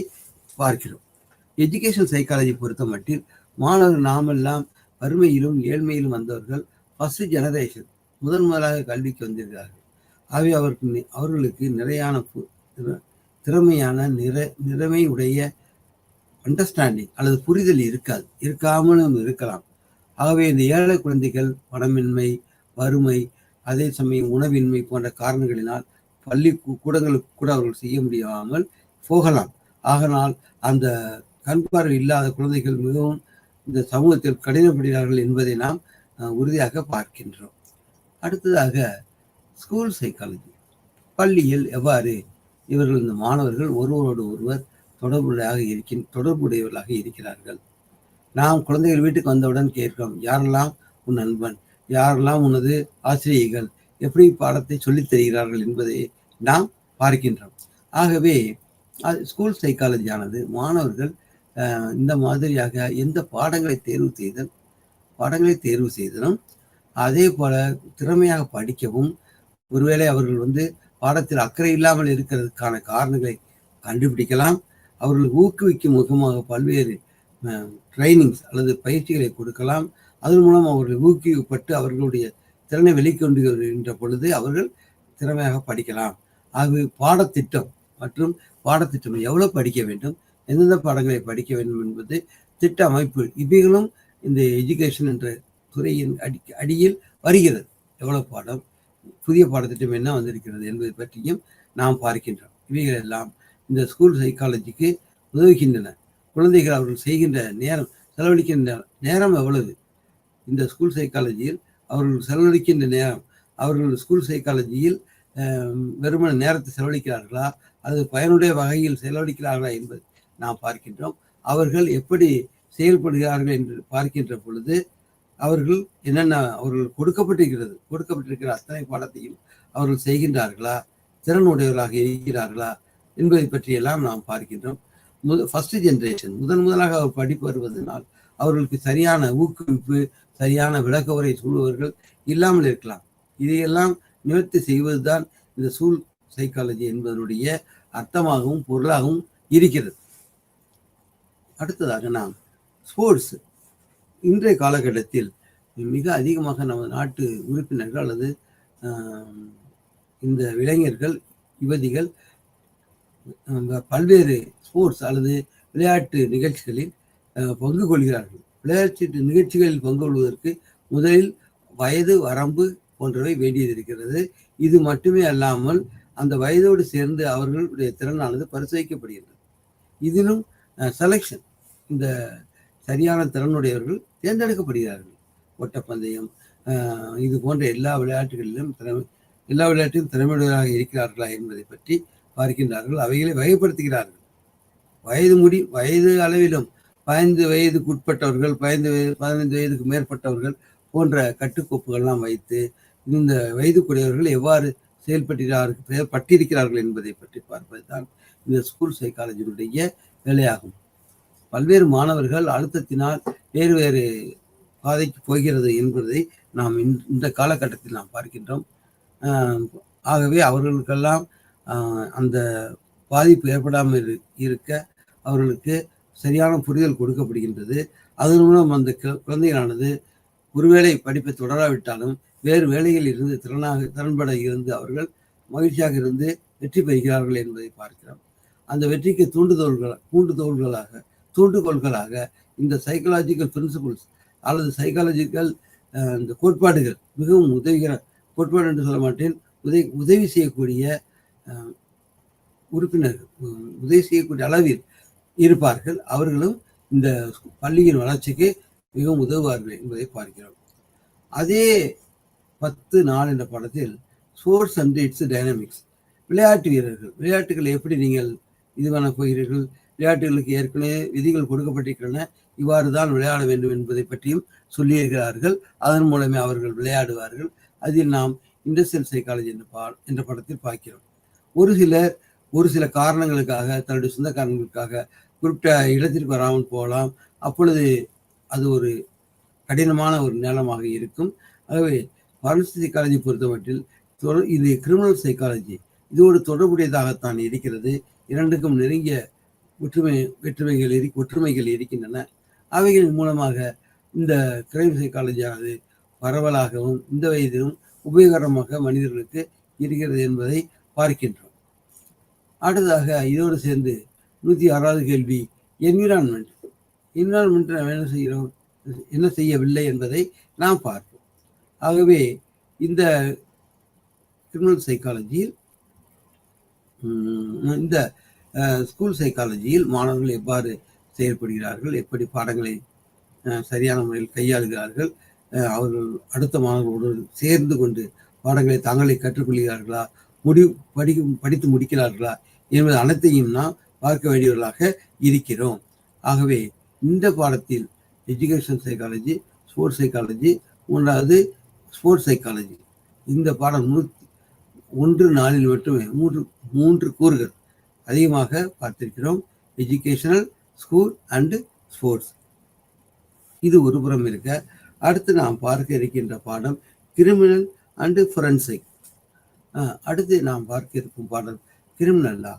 பார்க்கிறோம். எஜுகேஷன் சைக்காலஜி பொறுத்த மட்டில் மாணவர்கள் நாமெல்லாம் வறுமையிலும் ஏழ்மையிலும் வந்தவர்கள் ஃபர்ஸ்ட் ஜெனரேஷன் முதலாக கல்விக்கு வந்திருக்கிறார்கள். ஆகவே அவர்களுக்கு நிறையான திறமையான நிறைமையுடைய அண்டர்ஸ்டாண்டிங் அல்லது புரிதல் இருக்காமலும் இருக்கலாம். ஆகவே இந்த ஏழை குழந்தைகள் பணமின்மை, வறுமை, அதே சமயம் உணவின்மை போன்ற காரணங்களினால் பள்ளி கூடங்களுக்கு கூட அவர்கள் செய்ய முடியாமல் போகலாம். ஆகனால் அந்த கண் பார்வை இல்லாத குழந்தைகள் மிகவும் இந்த சமூகத்தில் கடினப்படுகிறார்கள் என்பதை நாம் உறுதியாக பார்க்கின்றோம். அடுத்ததாக ஸ்கூல் சைக்காலஜி. பள்ளியில் எவ்வாறு இவர்கள் இந்த மாணவர்கள் ஒருவரோடு ஒருவர் தொடர்புடையவர்களாக இருக்கிறார்கள். நாம் குழந்தைகள் வீட்டுக்கு வந்தவுடன் கேட்கிறோம், யாரெல்லாம் உன் நண்பன், யாரெல்லாம் உனது ஆசிரியர்கள், எப்படி பாடத்தை சொல்லித் தருகிறார்கள் என்பதை நாம் பார்க்கின்றோம். ஆகவே ஸ்கூல் சைக்காலஜியானது மாணவர்கள் இந்த மாதிரியாக எந்த பாடங்களை தேர்வு செய்தலும் அதே போல திறமையாக படிக்கவும், ஒருவேளை அவர்கள் பாடத்தில் அக்கறை இல்லாமல் இருக்கிறதுக்கான காரணங்களை கண்டுபிடிக்கலாம். அவர்கள் ஊக்குவிக்கும் முகமாக பல்வேறு ட்ரைனிங்ஸ் அல்லது பயிற்சிகளை கொடுக்கலாம். அதன் மூலம் அவர்கள் ஊக்குவிக்கப்பட்டு அவர்களுடைய திறனை வெளிக்கொண்டு வருகின்ற பொழுது அவர்கள் திறமையாக படிக்கலாம். ஆகவே பாடத்திட்டம் மற்றும் பாடத்திட்டம் எவ்வளவு படிக்க வேண்டும், எந்தெந்த பாடங்களை படிக்க வேண்டும் என்பது திட்ட அமைப்பு, இவைகளும் இந்த எஜுகேஷன் என்ற துறையின் அடியில் வருகிறது. எவ்வளவு பாடம், புதிய பாடத்திட்டம் என்ன வந்திருக்கிறது என்பதை பற்றியும் நாம் பார்க்கின்றோம். இவைகள் எல்லாம் இந்த ஸ்கூல் சைக்காலஜிக்கு உதவுகின்றன. குழந்தைகள் அவர்கள் செய்கின்ற செலவழிக்கின்ற நேரம் எவ்வளவு, இந்த ஸ்கூல் சைக்காலஜியில் அவர்கள் செலவழிக்கின்ற நேரம், அவர்கள் ஸ்கூல் சைக்காலஜியில் வெறுமன நேரத்தை செலவழிக்கிறார்களா அல்லது பயனுடைய வகையில் செலவழிக்கிறார்களா என்பது நாம் பார்க்கின்றோம். அவர்கள் எப்படி செயல்படுகிறார்கள் என்று பார்க்கின்ற பொழுது அவர்கள் என்னென்ன அவர்கள் கொடுக்கப்பட்டிருக்கிற அத்தனை பாடத்தையும் அவர்கள் செய்கின்றார்களா, திறனுடையவர்களாக இருக்கிறார்களா என்பதை பற்றியெல்லாம் நாம் பார்க்கின்றோம். ஃபர்ஸ்ட் ஜெனரேஷன் முதலாக அவர் படிப்பு வருவதனால் அவர்களுக்கு சரியான ஊக்குவிப்பு, சரியான விளக்க உரை சொல்லுவர்கள் இல்லாமல் இருக்கலாம். இதையெல்லாம் நிவர்த்தி செய்வதுதான் இந்த ஸ்கூல் சைக்காலஜி என்பதனுடைய அர்த்தமாகவும் பொருளாகவும் இருக்கிறது. அடுத்ததாக நாம் ஸ்போர்ட்ஸ். இன்றைய காலகட்டத்தில் மிக அதிகமாக நமது நாட்டு உறுப்பினர்கள் அல்லது இந்த இளைஞர்கள், யுவதிகள் பல்வேறு ஸ்போர்ட்ஸ் அல்லது விளையாட்டு நிகழ்ச்சிகளில் பங்கு கொள்கிறார்கள். விளையாட்டு நிகழ்ச்சிகளில் பங்கு கொள்வதற்கு முதலில் வயது வரம்பு போன்றவை வேண்டியது இருக்கிறது. இது மட்டுமே அல்லாமல் அந்த வயதோடு சேர்ந்து அவர்களுடைய திறனானது பரிசோதிக்கப்படுகிறது. இதிலும் செலெக்ஷன், இந்த சரியான திறனுடையவர்கள் தேர்ந்தெடுக்கப்படுகிறார்கள். ஓட்டப்பந்தயம் இது போன்ற எல்லா விளையாட்டுகளிலும் திறமையுடையவராக இருக்கிறார்களா என்பதை பற்றி பார்க்கின்றார்கள். அவைகளை வகைப்படுத்துகிறார்கள். வயது அளவிலும் 15 வயதுக்கு உட்பட்டவர்கள், 15 வயதுக்கு மேற்பட்டவர்கள் போன்ற கட்டுக்கோப்புகள்லாம் வைத்து இந்த வயதுக்குடையவர்கள் எவ்வாறு செயல்பட்டிருக்கிறார்கள் என்பதை பற்றி பார்ப்பதுதான் இந்த ஸ்கூல் சைக்காலஜியினுடைய வேலையாகும். பல்வேறு மாணவர்கள் அழுத்தத்தினால் வேறு பாதைக்கு போகிறது என்பதை நாம் இந்த காலகட்டத்தில் நாம் பார்க்கின்றோம். ஆகவே அவர்களுக்கெல்லாம் அந்த பாதிப்பு ஏற்படாமல் இருக்க அவர்களுக்கு சரியான புரிதல் கொடுக்கப்படுகின்றது. அதன் மூலம் அந்த குழந்தைகளானது ஒருவேளை படிப்பை தொடராவிட்டாலும் வேறு வேலையில் இருந்து திறன்பட இருந்து அவர்கள் மகிழ்ச்சியாக இருந்து வெற்றி பெறுகிறார்கள் என்பதை பார்க்கிறோம். அந்த வெற்றிக்கு தூண்டுகோள்களாக இந்த சைக்காலஜிக்கல் பிரின்சிபிள்ஸ் அல்லது சைக்காலஜிக்கல் இந்த கோட்பாடுகள் மிகவும் கோட்பாடு என்று சொல்ல மாட்டேன், உதவி செய்யக்கூடிய உறுப்பினர்கள், உதவி செய்யக்கூடிய அளவில் இருப்பார்கள். அவர்களும் இந்த பள்ளியின் வளர்ச்சிக்கு மிகவும் உதவுவார்கள் என்பதை பார்க்கிறோம். அதே 10 என்ற படத்தில் ஸ்போர்ட்ஸ் அண்ட் இட்ஸ் டைனமிக்ஸ், விளையாட்டு வீரர்கள், விளையாட்டுகளை எப்படி நீங்கள் இது பண்ண போகிறீர்கள், விளையாட்டுகளுக்கு ஏற்கனவே விதிகள் கொடுக்கப்பட்டிருக்கின்றன, இவ்வாறு தான் விளையாட வேண்டும் என்பதை பற்றியும் சொல்லியிருக்கிறார்கள். அதன் மூலமே அவர்கள் விளையாடுவார்கள். அதில் நாம் இண்டஸ்ட்ரியல் சைக்காலஜி என்ற படத்தில் பார்க்கிறோம். ஒரு சில காரணங்களுக்காக, தன்னுடைய சொந்த காரணங்களுக்காக குறிப்பிட்ட இடத்திற்கு வராமல் போகலாம். அப்பொழுது அது ஒரு கடினமான ஒரு நிலமாக இருக்கும். ஆகவே ஃபாரன்சிக் சைக்காலஜி பொறுத்தமட்டில் இது கிரிமினல் சைக்காலஜி இதோடு தொடர்புடையதாகத்தான் இருக்கிறது. இரண்டுக்கும் நெருங்கிய ஒற்றுமைகள் இருக்கின்றன. அவைகளின் மூலமாக இந்த கிரைம் சைக்காலஜியானது பரவலாகவும் இந்த வயதிலும் உபயோகரமாக மனிதர்களுக்கு இருக்கிறது என்பதை பார்க்கின்றோம். அடுத்ததாக இதோடு சேர்ந்து 106வது கேள்வி, என்விரான்மெண்ட் நாம் என்ன செய்கிறோம், என்ன செய்யவில்லை என்பதை நாம் பார்ப்போம். ஆகவே இந்த கிரிமினல் சைக்காலஜியில், இந்த ஸ்கூல் சைக்காலஜியில் மாணவர்கள் எவ்வாறு செயல்படுகிறார்கள், எப்படி பாடங்களை சரியான முறையில் கையாளுகிறார்கள், அவர்கள் அடுத்த மாணவர்களோடு சேர்ந்து கொண்டு பாடங்களை தாங்களே கற்றுக்கொள்கிறார்களா, படித்து முடிக்கிறார்களா என்பது அனைத்தையும் நாம் பார்க்க வேண்டியவர்களாக இருக்கிறோம். ஆகவே இந்த பாடத்தில் எஜுகேஷன் சைக்காலஜி, ஸ்போர்ட்ஸ் சைக்காலஜி, 3வது ஸ்போர்ட்ஸ் சைக்காலஜி, இந்த பாடம் 104 மட்டுமே 3 கூறுகள் அதிகமாக பார்த்திருக்கிறோம். Educational, school and sports. இது ஒரு புறம் இருக்க, அடுத்து நாம் பார்க்க இருக்கின்ற பாடம் கிரிமினல் அண்ட் ஃபொரன்சிக். அடுத்து நாம் பார்க்க இருக்கும் பாடம் கிரிமினல் லா.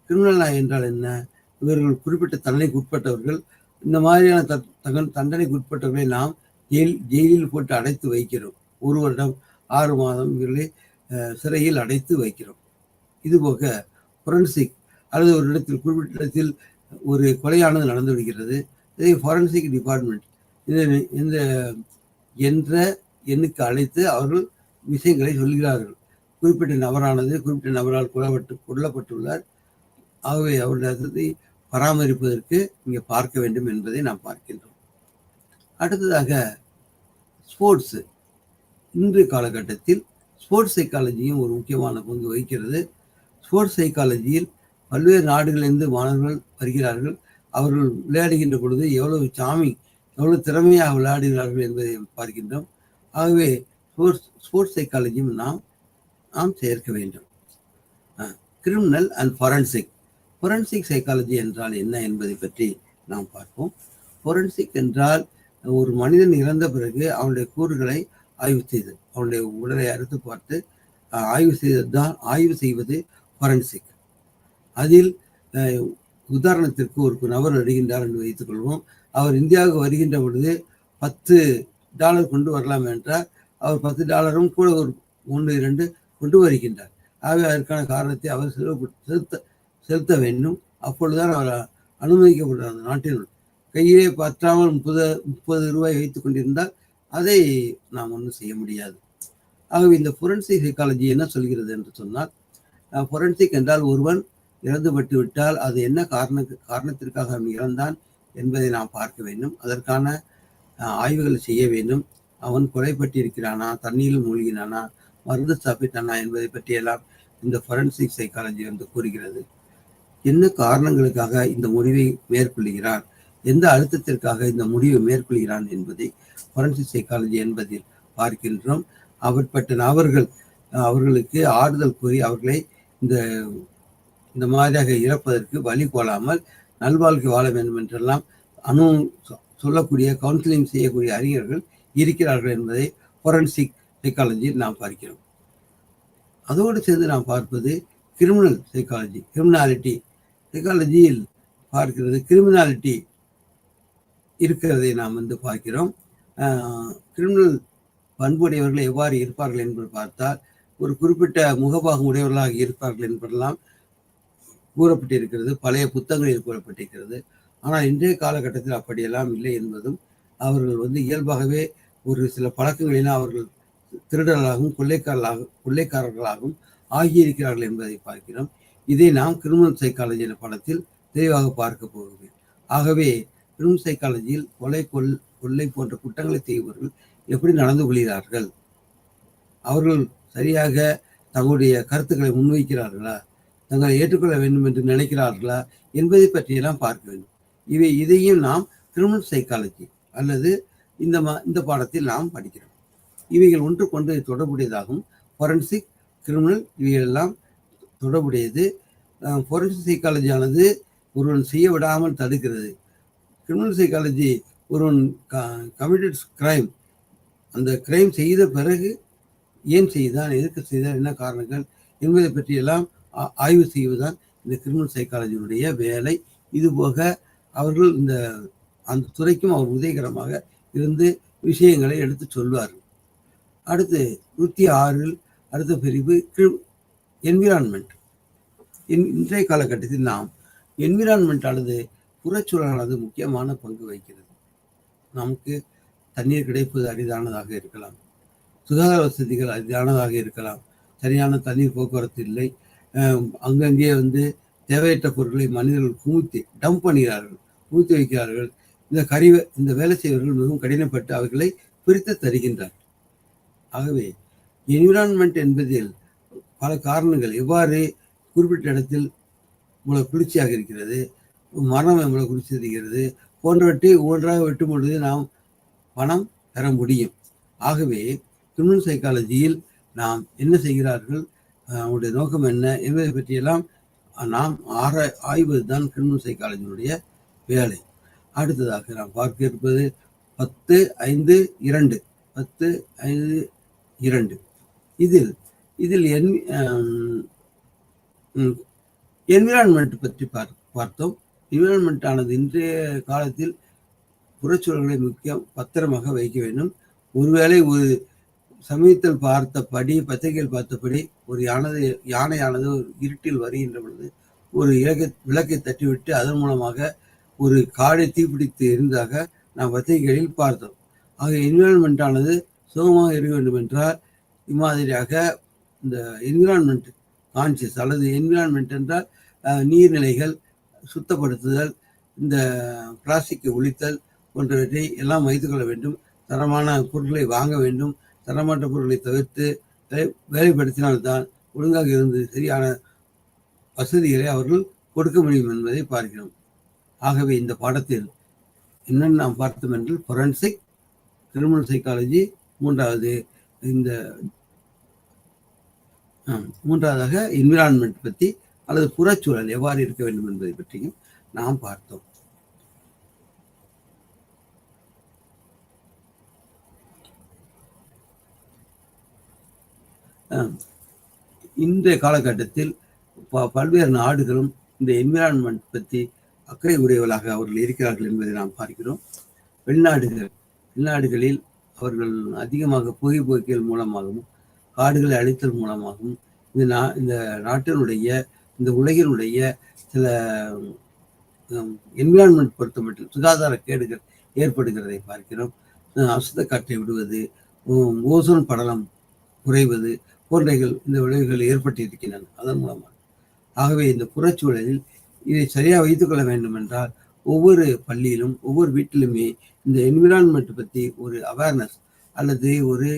கிரிமினல் லா என்றால் என்ன? இவர்கள் குறிப்பிட்ட தண்டனைக்கு உட்பட்டவர்கள். இந்த மாதிரியான தண்டனைக்கு உட்பட்டவர்களை நாம் ஜெயிலில் போட்டு அடைத்து வைக்கிறோம். 1 வருடம் 6 மாதம் இவர்களை சிறையில் அடைத்து வைக்கிறோம். இதுபோக ஃபொரன்சிக் அல்லது ஒரு இடத்தில் குறிப்பிட்ட இடத்தில் ஒரு கொலையானது நடந்து விடுகிறது. இதே ஃபாரன்சிக் டிபார்ட்மெண்ட் இந்த என்ற எண்ணுக்கு அழைத்து அவர்கள் விஷயங்களை சொல்கிறார்கள். குறிப்பிட்ட நபரால் கொல்லப்பட்டுள்ளார், ஆகவே அவருடைய பராமரிப்பதற்கு இங்கே பார்க்க வேண்டும் என்பதை நாம் பார்க்கின்றோம். அடுத்ததாக ஸ்போர்ட்ஸ். இன்றைய காலகட்டத்தில் ஸ்போர்ட்ஸ் சைக்காலஜியும் ஒரு முக்கியமான பங்கு வகிக்கிறது. ஸ்போர்ட்ஸ் சைக்காலஜியில் பல்வேறு நாடுகளிலிருந்து மாணவர்கள் வருகிறார்கள். அவர்கள் விளையாடுகின்ற பொழுது எவ்வளவு திறமையாக விளையாடுகிறார்கள் என்பதை பார்க்கின்றோம். ஆகவே ஸ்போர்ட்ஸ் சைக்காலஜியும் நாம் சேர்க்க வேண்டும். கிரிமினல் அண்ட் ஃபொரன்சிக் சைக்காலஜி என்றால் என்ன என்பதை பற்றி நாம் பார்ப்போம். ஃபொரன்சிக் என்றால் ஒரு மனிதன் இறந்த பிறகு அவனுடைய கூறுகளை ஆய்வு செய்தல், அவனுடைய உடலை அறுத்து பார்த்து ஆய்வு செய்வது ஃபொரன்சிக். அதில் உதாரணத்திற்கு ஒரு நபர் வருகின்றார் என்று வைத்துக் கொள்வோம். அவர் இந்தியாவுக்கு வருகின்ற பொழுது $10 கொண்டு வரலாம் என்றால் அவர் $10 கூட ஒரு 1-2 கொண்டு வருகின்றார். ஆகவே அதற்கான காரணத்தை அவர் செலுத்த வேண்டும். அப்பொழுதுதான் அவர் அனுமதிக்கப்படுறார். அந்த நாட்டில் கையிலே பற்றாமல் 30 ரூபாய் வைத்துக் கொண்டிருந்தால் அதை நாம் ஒன்றும் செய்ய முடியாது. ஆகவே இந்த ஃபொரன்சிக் சைக்காலஜி என்ன சொல்கிறது என்று சொன்னால், ஃபொரன்சிக் என்றால் ஒருவன் இறந்துபட்டு விட்டால் அது என்ன காரணத்திற்காக அவன் இறந்தான் என்பதை நாம் பார்க்க வேண்டும். அதற்கான ஆய்வுகளை செய்ய வேண்டும். அவன் கொலைப்பட்டிருக்கிறானா, தண்ணீரில் மூழ்கினானா, மருந்து சாப்பிட்டானா என்பதை பற்றியெல்லாம் இந்த ஃபொரன்சிக் சைக்காலஜி கூறுகிறது. என்ன காரணங்களுக்காக இந்த முடிவை மேற்கொள்கிறான், எந்த அழுத்தத்திற்காக இந்த முடிவை மேற்கொள்கிறான் என்பதை ஃபொரன்சிக் சைக்காலஜி என்பதில் பார்க்கின்றோம். அப்படிப்பட்ட அவர்களுக்கு ஆறுதல் கூறி அவர்களை இந்த மாதிரியாக இறப்பதற்கு வழி கொள்ளாமல் நல்வாழ்க்கை வாழ வேண்டும் என்றெல்லாம் சொல்லக்கூடிய கவுன்சிலிங் செய்யக்கூடிய அறிஞர்கள் இருக்கிறார்கள் என்பதை ஃபொரன்சிக் சைக்காலஜியில் நாம் பார்க்கிறோம். அதோடு சேர்ந்து நாம் பார்ப்பது கிரிமினல் சைக்காலஜி. சைக்காலஜியில் பார்க்கிறது கிரிமினாலிட்டி இருக்கிறதை நாம் பார்க்கிறோம். கிரிமினல் பண்புடையவர்கள் எவ்வாறு இருப்பார்கள் என்பது பார்த்தால் ஒரு குறிப்பிட்ட முகபாகம் உடையவர்களாக இருப்பார்கள் என்பதெல்லாம் கூறப்பட்டிருக்கிறது, பழைய புத்தகங்களில் கூறப்பட்டிருக்கிறது. ஆனால் இன்றைய காலகட்டத்தில் அப்படியெல்லாம் இல்லை என்பதும், அவர்கள் இயல்பாகவே ஒரு சில பழக்கங்களினால் அவர்கள் திருடர்களாகவும் கொள்ளைக்காரர்களாகவும் ஆகியிருக்கிறார்கள் என்பதை பார்க்கிறோம். இதை நாம் கிரிமினல் சைக்காலஜி என்ற படத்தில் தெளிவாக பார்க்க போகிறோம். ஆகவே கிரிமினல் சைக்காலஜியில் கொள்ளை போன்ற குற்றங்களை செய்பவர்கள் எப்படி நடந்து கொள்கிறார்கள், அவர்கள் சரியாக தங்களுடைய கருத்துக்களை முன்வைக்கிறார்களா, தங்களை ஏற்றுக்கொள்ள வேண்டும் என்று நினைக்கிறார்களா என்பதை பற்றியெல்லாம் பார்க்க வேண்டும். இதையும் நாம் கிரிமினல் சைக்காலஜி அல்லது இந்த பாடத்தில் நாம் படிக்கிறோம். இவைகள் ஒன்றுக்கொண்டு தொடர்புடையதாகும். ஃபொரன்சிக், கிரிமினல் இவைகளெல்லாம் தொடர்புடையது. ஃபொரன்சிக் சைக்காலஜியானது ஒருவன் செய்ய விடாமல் தடுக்கிறது. கிரிமினல் சைக்காலஜி ஒருவன் கமிட்டட் கிரைம், அந்த கிரைம் செய்த பிறகு ஏன் செய்தான், எதற்கு செய்தான், என்ன காரணங்கள் என்பதை பற்றியெல்லாம் ஆய்வு செய்வதுதான் இந்த கிரிமினல் சைக்காலஜியினுடைய வேலை. இதுபோக அவர்கள் அந்த துறைக்கும் அவர் உதவிகரமாக இருந்து விஷயங்களை எடுத்து சொல்வார்கள். அடுத்து 106 அடுத்த பிரிவு என்விரான்மெண்ட். இன்றைய காலகட்டத்தில் நாம் என்விரான்மெண்ட் ஆனது புறச்சூழலானது முக்கியமான பங்கு வகிக்கிறது. நமக்கு தண்ணீர் கிடைப்பது அரிதானதாக இருக்கலாம், சுகாதார வசதிகள் அரிதானதாக இருக்கலாம், சரியான தண்ணீர் போக்குவரத்து இல்லை, அங்கங்கே தேவையற்ற பொருட்களை மனிதர்கள் குமித்து டம்ப் பண்ணுகிறார்கள், குமித்து வைக்கிறார்கள். இந்த வேலை செய்வர்கள் மிகவும் கடினப்பட்டு அவர்களை பிரித்து தருகின்றார். ஆகவே என்விரான்மெண்ட் என்பதில் பல காரணங்கள், எவ்வாறு குறிப்பிட்ட இடத்தில் இவ்வளவு குளிர்ச்சியாக இருக்கிறது, மரம் எவ்வளவு குளிர்ச்சி இருக்கிறது போன்றவற்றை ஒவ்வொன்றாக வெட்டும் பொழுது நாம் பணம் பெற முடியும். ஆகவே கிரிமினல் சைக்காலஜியில் நாம் என்ன செய்கிறார்கள், அவருடைய நோக்கம் என்ன என்பதை பற்றியெல்லாம் நாம் ஆய்வதுதான் கிரிமினல் சைக்காலஜியினுடைய வேலை. அடுத்ததாக நாம் பார்க்க இருப்பது 10.5.2 இதில் என்விரான்மெண்ட் பற்றி பார்த்தோம். என்விரான்மெண்ட் ஆனது இன்றைய காலத்தில் புறச்சூழல்களை பத்திரமாக வைக்க வேண்டும். ஒருவேளை ஒரு சமயத்தில் பத்திரிகையில் பார்த்தபடி ஒரு யானையானது ஒரு இருட்டில் வருகின்ற பொழுது ஒரு விளக்கை தட்டிவிட்டு அதன் மூலமாக ஒரு காடை தீப்பிடித்து இருந்தாக நாம் பத்திரிகைகளில் பார்த்தோம். ஆக என்விரான்மெண்ட் ஆனது சுகமாக இருக்க வேண்டும் என்றால் இம்மாதிரியாக இந்த என்விரான்மெண்ட் கான்சியஸ் அல்லது என்விரான்மெண்ட் என்றால் நீர்நிலைகள் சுத்தப்படுத்துதல், இந்த பிளாஸ்டிக்கை ஒழித்தல் போன்றவற்றை எல்லாம் வைத்துக்கொள்ள வேண்டும். தரமான பொருட்களை வாங்க வேண்டும். தரமற்ற பொருட்களை தவிர்த்து வேலைப்படுத்தினால்தான் ஒழுங்காக இருந்து சரியான வசதிகளை அவர்கள் கொடுக்க முடியும் என்பதை பார்க்கிறோம். ஆகவே இந்த பாடத்தில் என்னென்ன நாம் பார்த்தோம் என்று ஃபொரன்சிக், கிரிமினல் சைக்காலஜி, மூன்றாவதாக என்விரான்மெண்ட் பற்றி அல்லது புறச்சூழல் எவ்வாறு இருக்க வேண்டும் என்பதை பற்றியும் நாம் பார்த்தோம். இன்றைய காலகட்டத்தில் பல்வேறு நாடுகளும் இந்த என்விரான்மெண்ட் பற்றி அக்கறை உடையவர்களாக அவர்கள் இருக்கிறார்கள் என்பதை நாம் பார்க்கிறோம். வெளிநாடுகளில் அவர்கள் அதிகமாக புகைப்போக்கியல் மூலமாகவும் காடுகளை அழித்தல் மூலமாகவும் இந்த நாட்டினுடைய இந்த உலகினுடைய சில என்விரான்மெண்ட் பொறுத்தமட்டில் சுகாதார கேடுகள் ஏற்படுகிறதை பார்க்கிறோம். அசுத்த காற்றை விடுவது, ஓசோன் படலம் குறைவது போன்றவைகள் இந்த விளைவுகள் ஏற்பட்டிருக்கின்றன அதன் மூலமாக. ஆகவே இந்த புறச்சூழலில் இதை சரியாக வைத்துக் கொள்ள வேண்டும் என்றால் ஒவ்வொரு பள்ளியிலும் ஒவ்வொரு வீட்டிலுமே இந்த என்விரான்மெண்ட் பற்றி ஒரு அவேர்னஸ் அல்லது ஒரு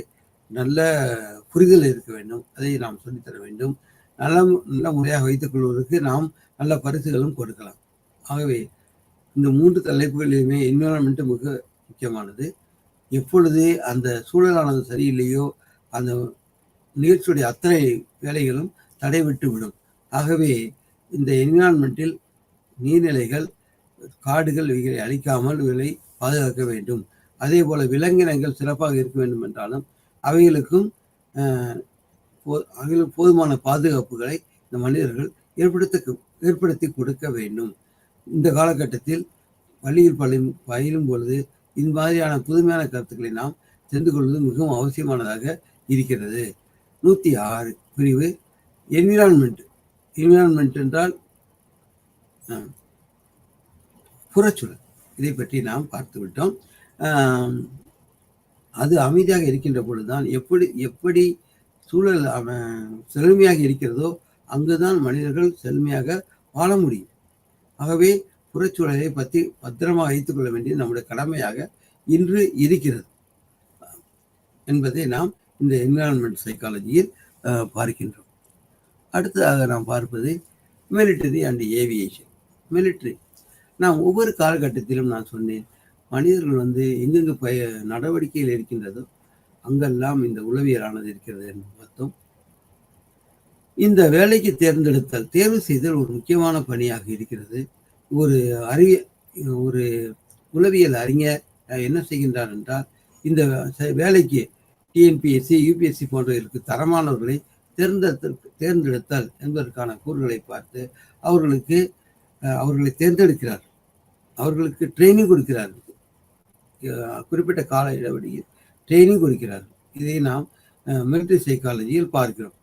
நல்ல புரிதல் இருக்க வேண்டும். அதை நாம் சொல்லித்தர வேண்டும். நல்ல முறையாக வைத்துக் கொள்வதற்கு நாம் நல்ல பரிசுகளும் கொடுக்கலாம். ஆகவே இந்த 3 தலைப்புகளிலுமே என்விரான்மெண்ட் மிக முக்கியமானது. எப்பொழுது அந்த சூழலானது சரியில்லையோ அந்த நிகழ்ச்சியுடைய அத்தனை வேலைகளும் தடைவிட்டு விடும். ஆகவே இந்த என்விரான்மெண்டில் நீர்நிலைகள், காடுகள் இவைகளை அழிக்காமல் இவைகளை பாதுகாக்க வேண்டும். அதே போல விலங்கினங்கள் சிறப்பாக இருக்க வேண்டும் என்றாலும் அவைகளுக்கும் போதுமான பாதுகாப்புகளை இந்த மனிதர்கள் ஏற்படுத்தி கொடுக்க வேண்டும். இந்த காலகட்டத்தில் பள்ளியில் பயிலும் பொழுது இந்த மாதிரியான புதுமையான கருத்துக்களை நாம் தெரிந்து கொள்வது மிகவும் அவசியமானதாக இருக்கிறது. 106 பிரிவு என்விரான்மெண்ட். என்விரான்மெண்ட் என்றால் புறச்சூழல் இதை பற்றி நாம் பார்த்து விட்டோம். அது அமைதியாக இருக்கின்ற பொழுதுதான் எப்படி சூழல் செழுமையாக இருக்கிறதோ அங்குதான் மனிதர்கள் செழுமையாக வாழ முடியும். ஆகவே புறச்சூழலை பற்றி பத்திரமாக வைத்துக் கொள்ள வேண்டியது நம்முடைய கடமையாக இன்று இருக்கிறது என்பதை நாம் இந்த என்விரான்மெண்ட் சைக்காலஜியில் பார்க்கின்றோம். அடுத்ததாக நாம் பார்ப்பது மிலிட்டரி அண்ட் ஏவியேஷன். மிலிட்டரி, நான் ஒவ்வொரு காலகட்டத்திலும் நான் சொன்னேன், மனிதர்கள் எங்கெங்கு நடவடிக்கையில் இருக்கின்றதோ அங்கெல்லாம் இந்த உளவியலானது இருக்கிறது என்று பார்த்தோம். இந்த வேலைக்கு தேர்வு செய்தல் ஒரு முக்கியமான பணியாக இருக்கிறது. ஒரு உளவியல் அறிஞர் என்ன செய்கின்றார் என்றால், இந்த வேலைக்கு டிஎன்பிஎஸ்சி, யூபிஎஸ்சி போன்றவர்களுக்கு தரமானவர்களை தேர்ந்தெடுத்தல் என்பதற்கான கூறுகளை பார்த்து அவர்களை தேர்ந்தெடுக்கிறார், அவர்களுக்கு ட்ரைனிங் கொடுக்கிறார், குறிப்பிட்ட கால இடைவெளியில் ட்ரைனிங் கொடுக்கிறார். இதை நாம் மிலிட்டரி சைக்காலஜியில் பார்க்கிறோம்.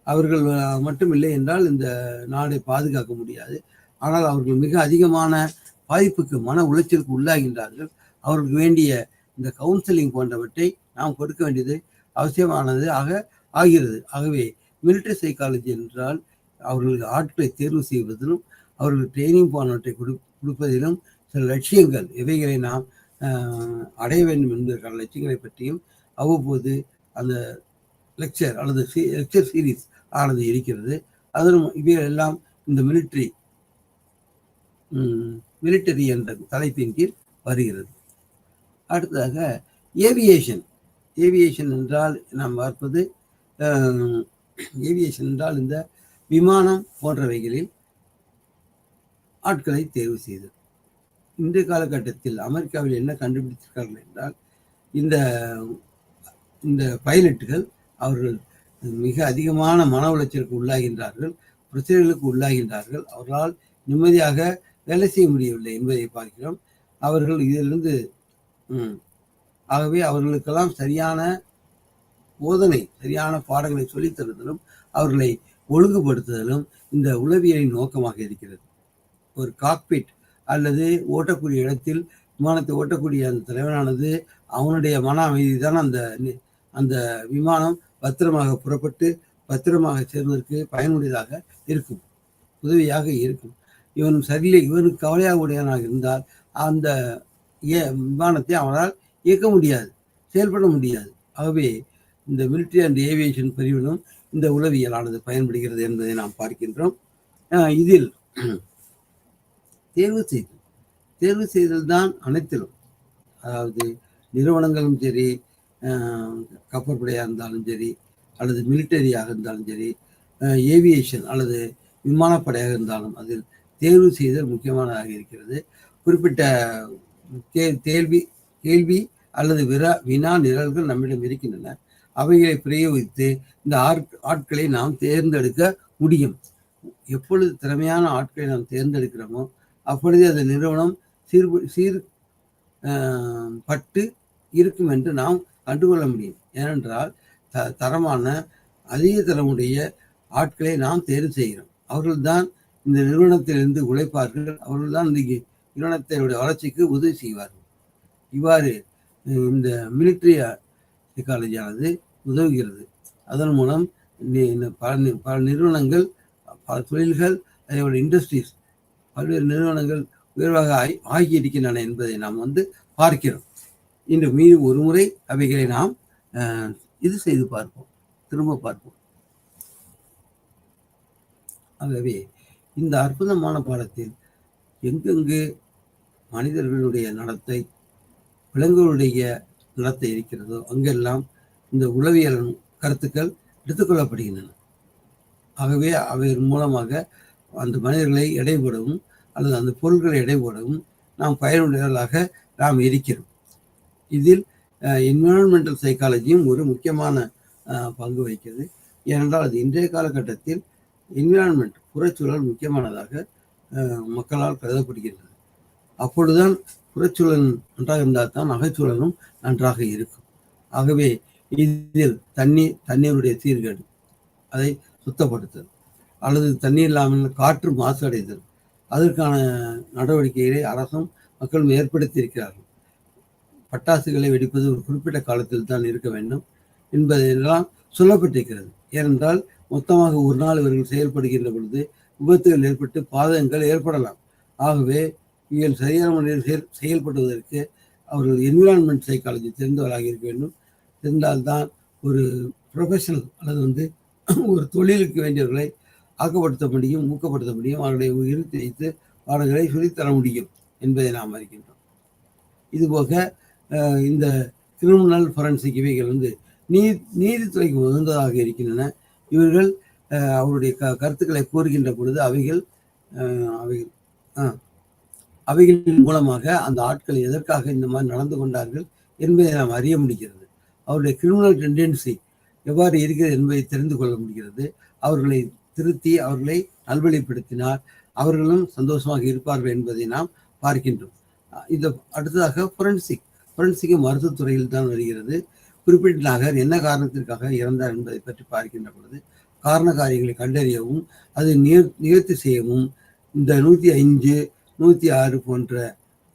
அவர்கள் மட்டும் இல்லை என்றால் இந்த நாடை பாதுகாக்க முடியாது. ஆனால் அவர்கள் மிக அதிகமான பாதிப்புக்கு, மன உளைச்சலுக்கு உள்ளாகின்றார்கள். அவர்களுக்கு வேண்டிய இந்த கவுன்சிலிங் போன்றவற்றை நாம் கொடுக்க வேண்டியது அவசியமானது ஆகிறது. ஆகவே மிலிட்டரி சைக்காலஜி என்றால் அவர்களுக்கு ஆட்களை தேர்வு செய்வதிலும் அவர்களுக்கு ட்ரைனிங் போன்றவற்றை கொடுப்பதிலும் சில லட்சியங்கள் இவைகளை நாம் அடைய வேண்டும் என்பதற்கான லட்சியங்களை பற்றியும் அவ்வப்போது அந்த லெக்சர் அல்லது லெக்சர் சீரீஸ் ஆனது இருக்கிறது. அதிலும் இவைகள் எல்லாம் இந்த மிலிட்டரி என்ற தலைப்பின் கீழ் வருகிறது. அடுத்ததாக ஏவியேஷன். ஏவியேஷன் என்றால் நாம் பார்ப்பது, ஏவியேஷன் என்றால் இந்த விமானம் போன்றவைகளில் ஆட்களை தேர்வு செய்தது. இன்றைய காலகட்டத்தில் அமெரிக்காவில் என்ன கண்டுபிடித்திருக்கார்கள் என்றால், இந்த பைலட்டுகள் அவர்கள் மிக அதிகமான மன உளைச்சலுக்கு உள்ளாகின்றார்கள், பிரச்சனைகளுக்கு உள்ளாகின்றார்கள். அவர்களால் நிம்மதியாக வேலை செய்ய முடியவில்லை என்பதை பார்க்கிறோம். அவர்கள் இதிலிருந்து ஆகவே அவர்களுக்கெல்லாம் சரியான போதனை, சரியான பாடங்களை சொல்லித் தருவதிலும் அவர்களை ஒழுங்குபடுத்துதலும் இந்த உளவியலின் நோக்கமாக இருக்கிறது. ஒரு காக்பிட் அல்லது ஓட்டக்கூடிய இடத்தில் விமானத்தை ஓட்டக்கூடிய அந்த தலைவனானது அவனுடைய மன அமைதி தான் அந்த விமானம் பத்திரமாக புறப்பட்டு பத்திரமாக சேர்வதற்கு பயனுடையதாக இருக்கும், உதவியாக இருக்கும். இவன் சரியில்லை, இவனுக்கு கவலையாக உடையவனாக இருந்தால் அந்த விமானத்தை அவனால் இயக்க முடியாது, செயல்பட முடியாது. ஆகவே இந்த மிலிட்டரி அண்ட் ஏவியேஷன் பிரிவிலும் இந்த உளவியலானது பயன்படுகிறது என்பதை நாம் பார்க்கின்றோம். இதில் தேர்வு செய்தல் தான் அனைத்திலும், அதாவது நிறுவனங்களும் சரி, கப்பற்படையாக இருந்தாலும் சரி, அல்லது மிலிட்டரியாக இருந்தாலும் சரி, ஏவியேஷன் அல்லது விமானப்படையாக இருந்தாலும் அதில் தேர்வு செய்தல் முக்கியமானதாக இருக்கிறது. குறிப்பிட்ட கேள்வி அல்லது வினா நிரல்கள் நம்மிடம் இருக்கின்றன. அவைகளை பிரயோகித்து இந்த ஆட்களை நாம் தேர்ந்தெடுக்க முடியும். எப்பொழுது திறமையான ஆட்களை நாம் தேர்ந்தெடுக்கிறோமோ அப்பொழுது அந்த நிறுவனம் பட்டு இருக்கும் என்று நாம் கண்டுகொள்ள முடியும். ஏனென்றால் தரமான அதிக தரமுடைய ஆட்களை நாம் தேர்வு செய்கிறோம். அவர்கள்தான் இந்த நிறுவனத்திலிருந்து உழைப்பார்கள், அவர்கள்தான் இந்த நிறுவனத்தினுடைய வளர்ச்சிக்கு உதவி செய்வார்கள். இவ்வாறு இந்த மிலிட்டரி சைக்காலஜியானது உதவுகிறது. அதன் மூலம் பல நிறுவனங்கள், பல தொழில்கள், அதோட இண்டஸ்ட்ரீஸ், பல்வேறு நிறுவனங்கள் உயர்வாக ஆகி இருக்கின்றன என்பதை நாம் பார்க்கிறோம். இன்று மீது ஒரு முறை அவைகளை நாம் இது செய்து பார்ப்போம், திரும்ப பார்ப்போம். ஆகவே இந்த அற்புதமான பாடத்தில் எங்கெங்கு மனிதர்களுடைய நடத்தை, விலங்குகளுடைய நடத்தை இருக்கிறதோ அங்கெல்லாம் இந்த உளவியல் கருத்துக்கள் எடுத்துக்கொள்ளப்படுகின்றன. ஆகவே அவையின் மூலமாக அந்த மனிதர்களை எடைபோடவும் அல்லது அந்த பொருட்களை எடைபோடவும் நாம் பயனுடையவர்களாக நாம் இருக்கிறோம். இதில் என்விரான்மெண்டல் சைக்காலஜியும் ஒரு முக்கியமான பங்கு வகிக்கிறது. ஏனென்றால் அது இன்றைய காலகட்டத்தில் என்விரான்மெண்ட், புறச்சூழல் முக்கியமானதாக மக்களால் கருதப்படுகின்றது. அப்பொழுதுதான் புறச்சூழல் நன்றாக இருந்தால் தான் அகச்சூழலும் நன்றாக இருக்கும். ஆகவே இதில் தண்ணீருடைய சீர்கேடு, அதை சுத்தப்படுத்தல், அல்லது தண்ணீர் இல்லாமல் காற்று மாசடைதல், அதற்கான நடவடிக்கைகளை அரசும் மக்களும் ஏற்படுத்தியிருக்கிறார்கள். பட்டாசுகளை வெடிப்பது ஒரு குறிப்பிட்ட காலத்தில் தான் இருக்க வேண்டும் என்பதெல்லாம் சொல்லப்பட்டிருக்கிறது. ஏனென்றால் மொத்தமாக ஒரு நாள் இவர்கள் செயல்படுகின்ற பொழுது விபத்துகள் ஏற்பட்டு பாதகங்கள் ஏற்படலாம். ஆகவே இவர்கள் சரியான முறையில் செயல்படுவதற்கு அவர்கள் என்விரான்மெண்ட் சைக்காலஜி தெரிந்தவராக இருக்க வேண்டும். தெரிந்தால்தான் ஒரு ப்ரொஃபஷனல் அல்லது ஒரு தொழிலுக்கு வேண்டியவர்களை ஆக்கப்படுத்த முடியும், ஊக்கப்படுத்த முடியும், அவர்களை இருத்தி வைத்து அவர்களை சொல்லித்தர முடியும் என்பதை நாம் அறிகின்றோம். இதுபோக இந்த கிரிமினல் ஃபொரன்சிக் இவைகள் நீதித்துறைக்கு உகந்ததாக இருக்கின்றன. இவர்கள் அவருடைய கருத்துக்களை கூறுகின்ற பொழுது அவைகளின் மூலமாக அந்த ஆட்கள் எதற்காக இந்த மாதிரி நடந்து கொண்டார்கள் என்பதை நாம் அறிய முடிகிறது. அவருடைய கிரிமினல் டெண்டன்சி எவ்வாறு இருக்கிறது என்பதை தெரிந்து கொள்ள முடிகிறது. அவர்களை திருத்தி அவர்களை நல்வழிப்படுத்தினால் அவர்களும் சந்தோஷமாக இருப்பார்கள் என்பதை நாம் பார்க்கின்றோம். இது அடுத்ததாக ஃபொரன்சிக் மருத்துவத்துறையில் தான் வருகிறது. குறிப்பிட்ட நபர் என்ன காரணத்திற்காக இறந்தார் என்பதை பற்றி பார்க்கின்ற பொழுது காரண காரியங்களை கண்டறியவும் அதை நிவர்த்தி செய்யவும் இந்த 105, 106 போன்ற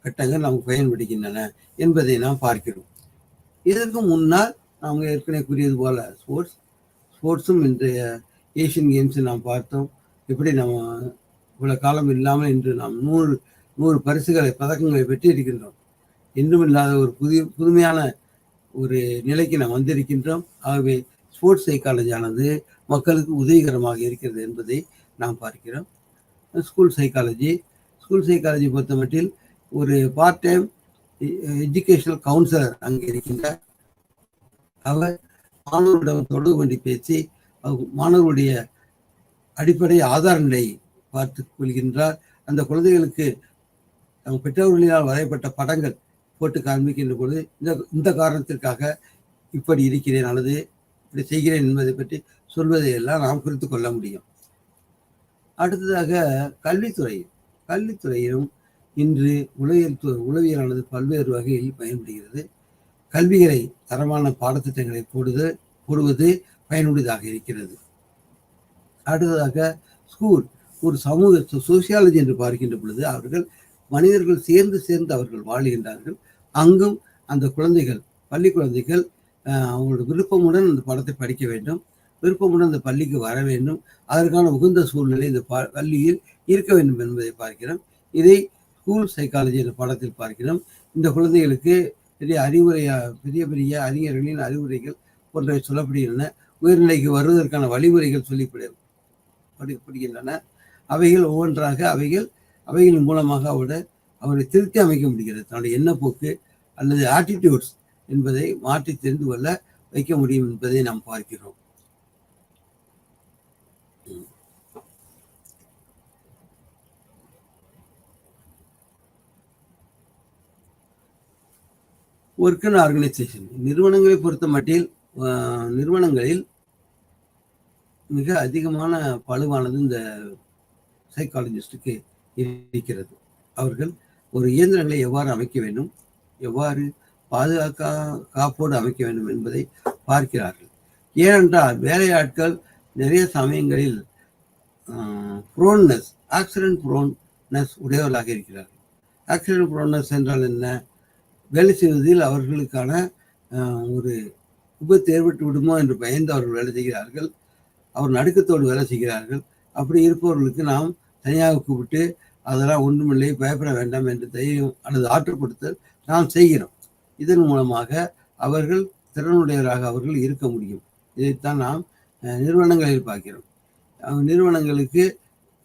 கட்டங்கள் நமக்கு பயன்படுகின்றன என்பதை நாம் பார்க்கிறோம். இதற்கு முன்னால் நாம் ஏற்கனவே கூறியது போல ஸ்போர்ட்ஸும் இன்றைய ஏசியன் கேம்ஸ் நாம் பார்த்தோம். எப்படி நம்ம இவ்வளவு காலம் இல்லாமல் இன்று நாம் 100 பதக்கங்களை பெற்று இருக்கின்றோம். இன்னும் இல்லாத ஒரு புதுமையான ஒரு நிலைக்கு நாம் வந்திருக்கின்றோம். ஆகவே ஸ்போர்ட்ஸ் சைக்காலஜியானது மக்களுக்கு உதவிகரமாக இருக்கிறது என்பதை நாம் பார்க்கிறோம். ஸ்கூல் சைக்காலஜி பொறுத்த மட்டில் ஒரு பார்ட் டைம் எஜுகேஷனல் கவுன்சிலர் அங்கே இருக்கின்றார். அவர் மாணவர்களிடம் தொடர்பு கொண்டு பேசி மாணவர்களுடைய அடிப்படை ஆதார நிலையை பார்த்து கொள்கின்றார். அந்த குழந்தைகளுக்கு பெற்றோர்களினால் வரையப்பட்ட படங்கள் போட்டு காண்பிக்கின்ற பொழுது இந்த காரணத்திற்காக இப்படி இருக்கிறேன் அல்லது இப்படி செய்கிறேன் என்பதை பற்றி சொல்வதை எல்லாம் நாம் குறித்து கொள்ள முடியும். அடுத்ததாக கல்வித்துறையிலும் இன்று உளவியலானது பல்வேறு வகையில் பயன்படுகிறது. கல்விகளை தரமான பாடத்திட்டங்களை போடுவது பயனுள்ளதாக இருக்கிறது. அடுத்ததாக ஸ்கூல் ஒரு சமூக சோசியாலஜி என்று பார்க்கின்ற பொழுது அவர்கள் மனிதர்கள் சேர்ந்து அவர்கள் வாழுகின்றார்கள். அங்கும் அந்த பள்ளி குழந்தைகள் அவங்களோட விருப்பமுடன் அந்த பாடத்தை படிக்க வேண்டும், விருப்பமுடன் அந்த பள்ளிக்கு வர வேண்டும், அதற்கான உகந்த சூழ்நிலை இந்த பள்ளியில் இருக்க வேண்டும் என்பதை பார்க்கிறோம். இதை ஸ்கூல் சைக்காலஜி என்ற பாடத்தில் பார்க்கிறோம். இந்த குழந்தைகளுக்கு பெரிய அறிஞர்களின் அறிவுரைகள் போன்றவை சொல்லப்படுகின்றன. உயர்நிலைக்கு வருவதற்கான வழிமுறைகள் சொல்லப்படுகின்றன. அவைகள் ஒவ்வொன்றாக அவைகளின் மூலமாக அவரை திருத்தி அமைக்க முடிகிறது. தன்னுடைய எண்ணப்போக்கு அல்லது ஆட்டிடியூட்ஸ் என்பதை மாற்றி தெரிந்து கொள்ள வைக்க முடியும் என்பதை நாம் பார்க்கிறோம். ஒர்க் அண்ட் ஆர்கனைசேஷன் நிறுவனங்களை பொறுத்த மட்டில் நிறுவனங்களில் மிக அதிகமான பளுவானது இந்த சைக்காலஜிஸ்டுக்கு இருக்கிறது. அவர்கள் ஒரு இயந்திரங்களை எவ்வாறு அமைக்க வேண்டும், எவ்வாறு காப்போடு அமைக்க வேண்டும் என்பதை பார்க்கிறார்கள். ஏனென்றால் வேலையாட்கள் நிறைய சமயங்களில் ஆக்சிடென்ட் ப்ரோன்னஸ் உடையவர்களாக இருக்கிறார்கள். ஆக்சிடென்ட் ப்ரோன்னஸ் என்றால் என்ன? வேலை செய்வதில் அவர்களுக்கான ஒரு விபத்து ஏற்பட்டு விடுமோ என்று பயந்து அவர்கள் வேலை செய்கிறார்கள். அவர் நடுக்கத்தோடு வேலை செய்கிறார்கள். அப்படி இருப்பவர்களுக்கு நாம் தனியாக கூப்பிட்டு அதெல்லாம் ஒன்றுமில்லை, பயப்பட வேண்டாம் என்று தைரியம் அல்லது ஆற்றுப்படுத்தல் நாம் செய்கிறோம். இதன் மூலமாக அவர்கள் திறனுடையவராக அவர்கள் இருக்க முடியும். இதைத்தான் நாம் நிறுவனங்களில் பார்க்கிறோம். நிறுவனங்களுக்கு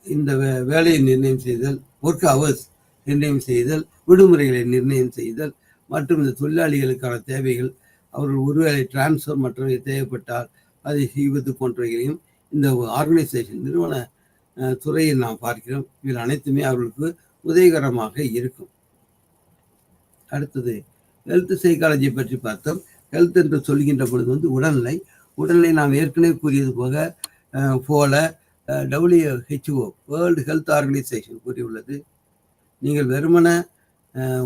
இந்த வேலையை நிர்ணயம் செய்தல், ஒர்க் ஹவர்ஸ் நிர்ணயம் செய்தல், விடுமுறைகளை நிர்ணயம் செய்தல் மற்றும் இந்த தொழிலாளிகளுக்கான தேவைகள், அவர்கள் ஒருவேளை டிரான்ஸ்ஃபர் மற்றவை தேவைப்பட்டால் அதை செய்வது போன்றவைகளையும் இந்த ஆர்கனைசேஷன் நிறுவன துறையில் நாம் பார்க்கிறோம். இதில் அனைத்துமே அவர்களுக்கு உதவிகரமாக இருக்கும். அடுத்தது ஹெல்த் சைக்காலஜி பற்றி பார்த்தோம். ஹெல்த் என்று சொல்கின்ற பொழுது உடல்நிலை நாம் ஏற்கனவே கூறியது போல WHO வேர்ல்டு ஹெல்த் ஆர்கனைசேஷன் கூறியுள்ளது. நீங்கள் வெறுமன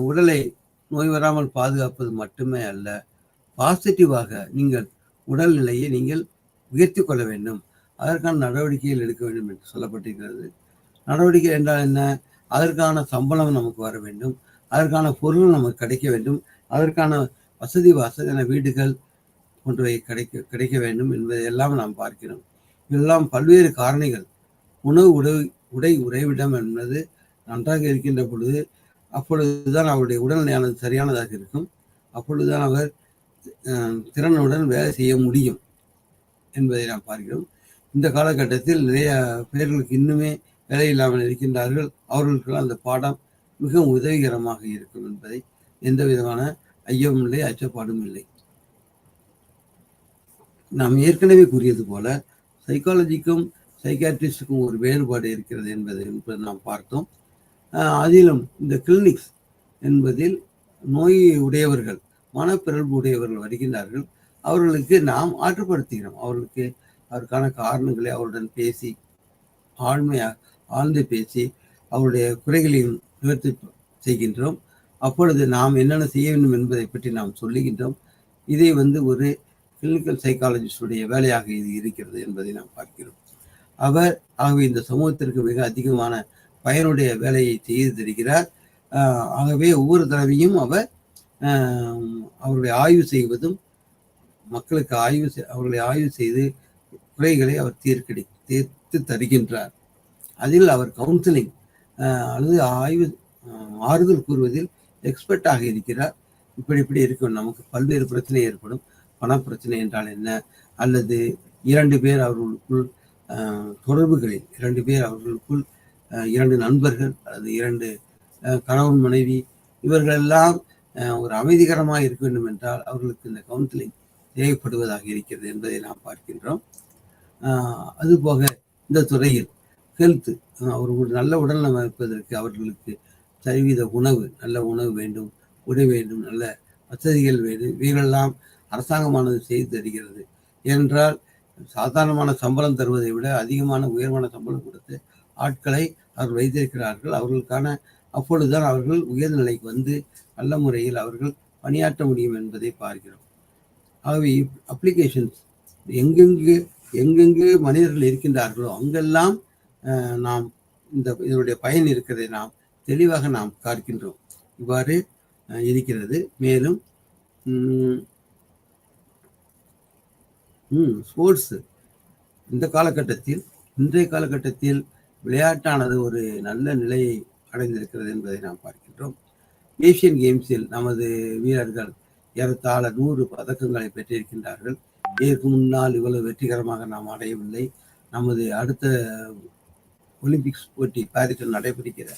உடலை நோய் வராமல் பாதுகாப்பது மட்டுமே அல்ல, பாசிட்டிவாக நீங்கள் உடல்நிலையை நீங்கள் உயர்த்தி கொள்ள வேண்டும், அதற்கான நடவடிக்கைகள் எடுக்க வேண்டும் என்று சொல்லப்பட்டிருக்கிறது. நடவடிக்கை என்றால் என்ன? அதற்கான சம்பளம் நமக்கு வர வேண்டும், அதற்கான பொருள் நமக்கு கிடைக்க வேண்டும், அதற்கான வசதியான வீடுகள் போன்றவை கிடைக்க வேண்டும் என்பதையெல்லாம் நாம் பார்க்கிறோம். இதெல்லாம் பல்வேறு காரணிகள். உணவு, உறைவிடம் என்பது நன்றாக இருக்கின்ற பொழுது அப்பொழுதுதான் அவருடைய உடல்நிலையானது சரியானதாக இருக்கும். அப்பொழுதுதான் அவர் திறனுடன் வேலை செய்ய முடியும் என்பதை நாம் பார்க்கிறோம். இந்த காலகட்டத்தில் நிறைய பேர்களுக்கு இன்னுமே வேலை இல்லாமல் இருக்கின்றார்கள். அவர்களுக்கெல்லாம் அந்த பாடம் மிகவும் உதவிகரமாக இருக்கும் என்பதை எந்த விதமான ஐயமும் இல்லை, அச்சப்பாடும் இல்லை. நாம் ஏற்கனவே கூறியது போல சைக்காலஜிக்கும் சைக்காட்ரிஸ்டுக்கும் ஒரு வேறுபாடு இருக்கிறது என்பதை நாம் பார்த்தோம். அதிலும் இந்த கிளினிக்ஸ் என்பதில் நோய் உடையவர்கள், மனப்பிறழ்வு உடையவர்கள் வருகின்றார்கள். அவர்களுக்கு நாம் ஆற்றுப்படுத்துகிறோம். அவர்களுக்கு அதற்கான காரணங்களை அவருடன் பேசி ஆழ்ந்து பேசி அவருடைய குறைகளையும் நிவர்த்தி செய்கின்றோம். அப்பொழுது நாம் என்னென்ன செய்ய வேண்டும் என்பதை பற்றி நாம் சொல்லுகின்றோம். இதை ஒரு கிளினிக்கல் சைக்காலஜிஸ்டுடைய வேலையாக இது இருக்கிறது என்பதை நாம் பார்க்கிறோம். ஆகவே இந்த சமூகத்திற்கு மிக அதிகமான பயனுடைய வேலையை செய்து தருகிறார். ஆகவே ஒவ்வொரு தடவையும் அவர் அவர்களை ஆய்வு செய்வதும், மக்களுக்கு அவர்களை ஆய்வு செய்து குறைகளை அவர் தீர்த்து தருகின்றார். அதில் அவர் கவுன்சிலிங் அல்லது ஆறுதல் கூறுவதில் எக்ஸ்பர்ட்டாக இருக்கிறார். இப்படி இருக்கும். நமக்கு பல்வேறு பிரச்சனை ஏற்படும். பணப்பிரச்சனை என்றால் என்ன, அல்லது 2 பேர் அவர்களுக்குள் தொடர்புகளில் 2 பேர் அவர்களுக்குள் 2 நண்பர்கள் அல்லது 2 கணவன் மனைவி இவர்களெல்லாம் ஒரு அமைதிகரமாக இருக்க வேண்டும் என்றால் அவர்களுக்கு இந்த கவுன்சிலிங் தேவைப்படுவதாக இருக்கிறது என்பதை நாம் பார்க்கின்றோம். அதுபோக இந்த துறையில் ஹெல்த், ஒரு நல்ல உடல்நலம் இருப்பதற்கு அவர்களுக்கு சரிவித உணவு, நல்ல உணவு வேண்டும், உடை வேண்டும், நல்ல வசதிகள் வேண்டும். இவைகளெல்லாம் அரசாங்கமானது செய்து தருகிறது. ஏனென்றால் சாதாரணமான சம்பளம் தருவதை விட அதிகமான உயர்வான சம்பளம் கொடுத்து ஆட்களை அவர்கள் வைத்திருக்கிறார்கள். அவர்களுக்கான அப்பொழுதுதான் அவர்கள் உயர்ந்த நிலைக்கு நல்ல முறையில் அவர்கள் பணியாற்ற முடியும் என்பதை பார்க்கிறோம். ஆகவே அப்ளிகேஷன்ஸ் எங்கெங்கு மனிதர்கள் இருக்கின்றார்களோ அங்கெல்லாம் நாம் இதனுடைய பயன் இருக்கிறதை நாம் தெளிவாக நாம் பார்க்கின்றோம். இவ்வாறு இருக்கிறது. மேலும் ஸ்போர்ட்ஸ் இன்றைய காலகட்டத்தில் விளையாட்டானது ஒரு நல்ல நிலையை அடைந்திருக்கிறது என்பதை நாம் பார்க்கின்றோம். ஏசியன் கேம்ஸில் நமது வீரர்கள் ஏறத்தாழ 100 பதக்கங்களை பெற்றிருக்கின்றார்கள். இதற்கு முன்னால் இவ்வளவு வெற்றிகரமாக நாம் அடையவில்லை. நமது அடுத்த ஒலிம்பிக்ஸ் போட்டி பாரிஸில் நடைபெறுகிற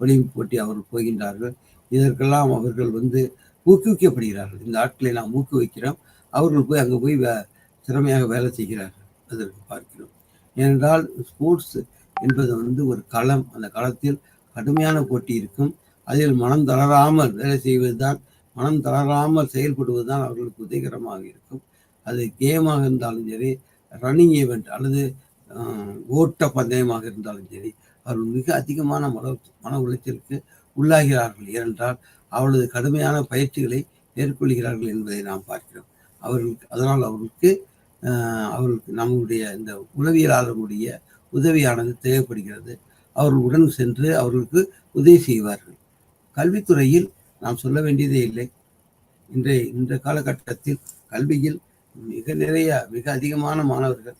ஒலிம்பிக் போட்டி அவர்கள் போகின்றார்கள். இதற்கெல்லாம் அவர்கள் ஊக்குவிக்கப்படுகிறார்கள். இந்த ஆட்களை நாம் ஊக்குவிக்கிறோம். அவர்கள் அங்கே போய் திறமையாக வேலை செய்கிறார்கள். அதற்கு பார்க்கிறோம். ஏனென்றால் ஸ்போர்ட்ஸ் என்பது ஒரு களம். அந்த களத்தில் கடுமையான போட்டி இருக்கும். அதில் மனம் தளராமல் வேலை செய்வதுதான், மனம் தளராமல் செயல்படுவதுதான் அவர்களுக்கு உதவிகரமாக இருக்கும். அது கேமாக இருந்தாலும் சரி, ரன்னிங் ஈவெண்ட் அல்லது ஓட்ட பந்தயமாக இருந்தாலும் சரி, அவர்கள் மிக அதிகமான மன உளைச்சலுக்கு உள்ளாகிறார்கள். ஏனென்றால் அவளது கடுமையான பயிற்சிகளை மேற்கொள்கிறார்கள் என்பதை நாம் பார்க்கிறோம். அதனால் அவர்களுக்கு நம்முடைய இந்த உளவியலாளர்களுடைய உதவியானது தேவைப்படுகிறது. அவர்களுடன் சென்று அவர்களுக்கு உதவி செய்வார்கள். கல்வித்துறையில் நாம் சொல்ல வேண்டியதே இல்லை. இந்த காலகட்டத்தில் கல்வியில் மிக அதிகமான மாணவர்கள்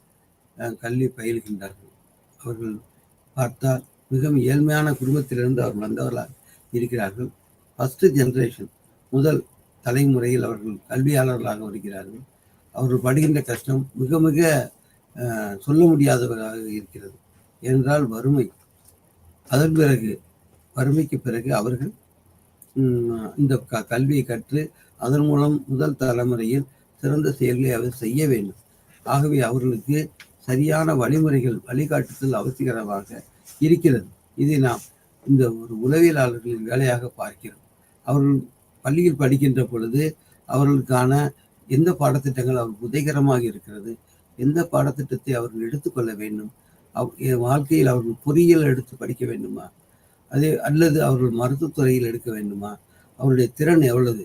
கல்வி பயில்கின்றார்கள். அவர்கள் பார்த்தால் மிகவும் ஏழ்மையான குடும்பத்திலிருந்து அவர்கள் வந்தவர்களாக இருக்கிறார்கள். ஃபர்ஸ்ட் ஜெனரேஷன், முதல் தலைமுறையில் அவர்கள் கல்வியாளர்களாக வருகிறார்கள். அவர்கள் படுகின்ற கஷ்டம் மிக மிக சொல்ல முடியாதவராக இருக்கிறது. என்றால் வறுமை. அதன் பிறகு வறுமைக்கு பிறகு அவர்கள் இந்த கல்வியை கற்று அதன் மூலம் முதல் தலைமுறையில் சிறந்த செயல்களை அவர் செய்ய வேண்டும். ஆகவே அவர்களுக்கு சரியான வழிகாட்டுதல் அவசியமாக இருக்கிறது. இதை நாம் இந்த ஒரு உளவியலாளர்களின் வேலையாக பார்க்கிறோம். அவர்கள் பள்ளியில் படிக்கின்ற பொழுது அவர்களுக்கான எந்த பாடத்திட்டங்கள் அவருக்கு உதவிகரமாக இருக்கிறது, எந்த பாடத்திட்டத்தை அவர்கள் எடுத்துக்கொள்ள வேண்டும், வாழ்க்கையில் அவர்கள் பொறியியல் எடுத்து படிக்க வேண்டுமா, அல்லது அவர்கள் மருத்துவத்துறையில் எடுக்க வேண்டுமா, அவருடைய திறன் எவ்வளவு,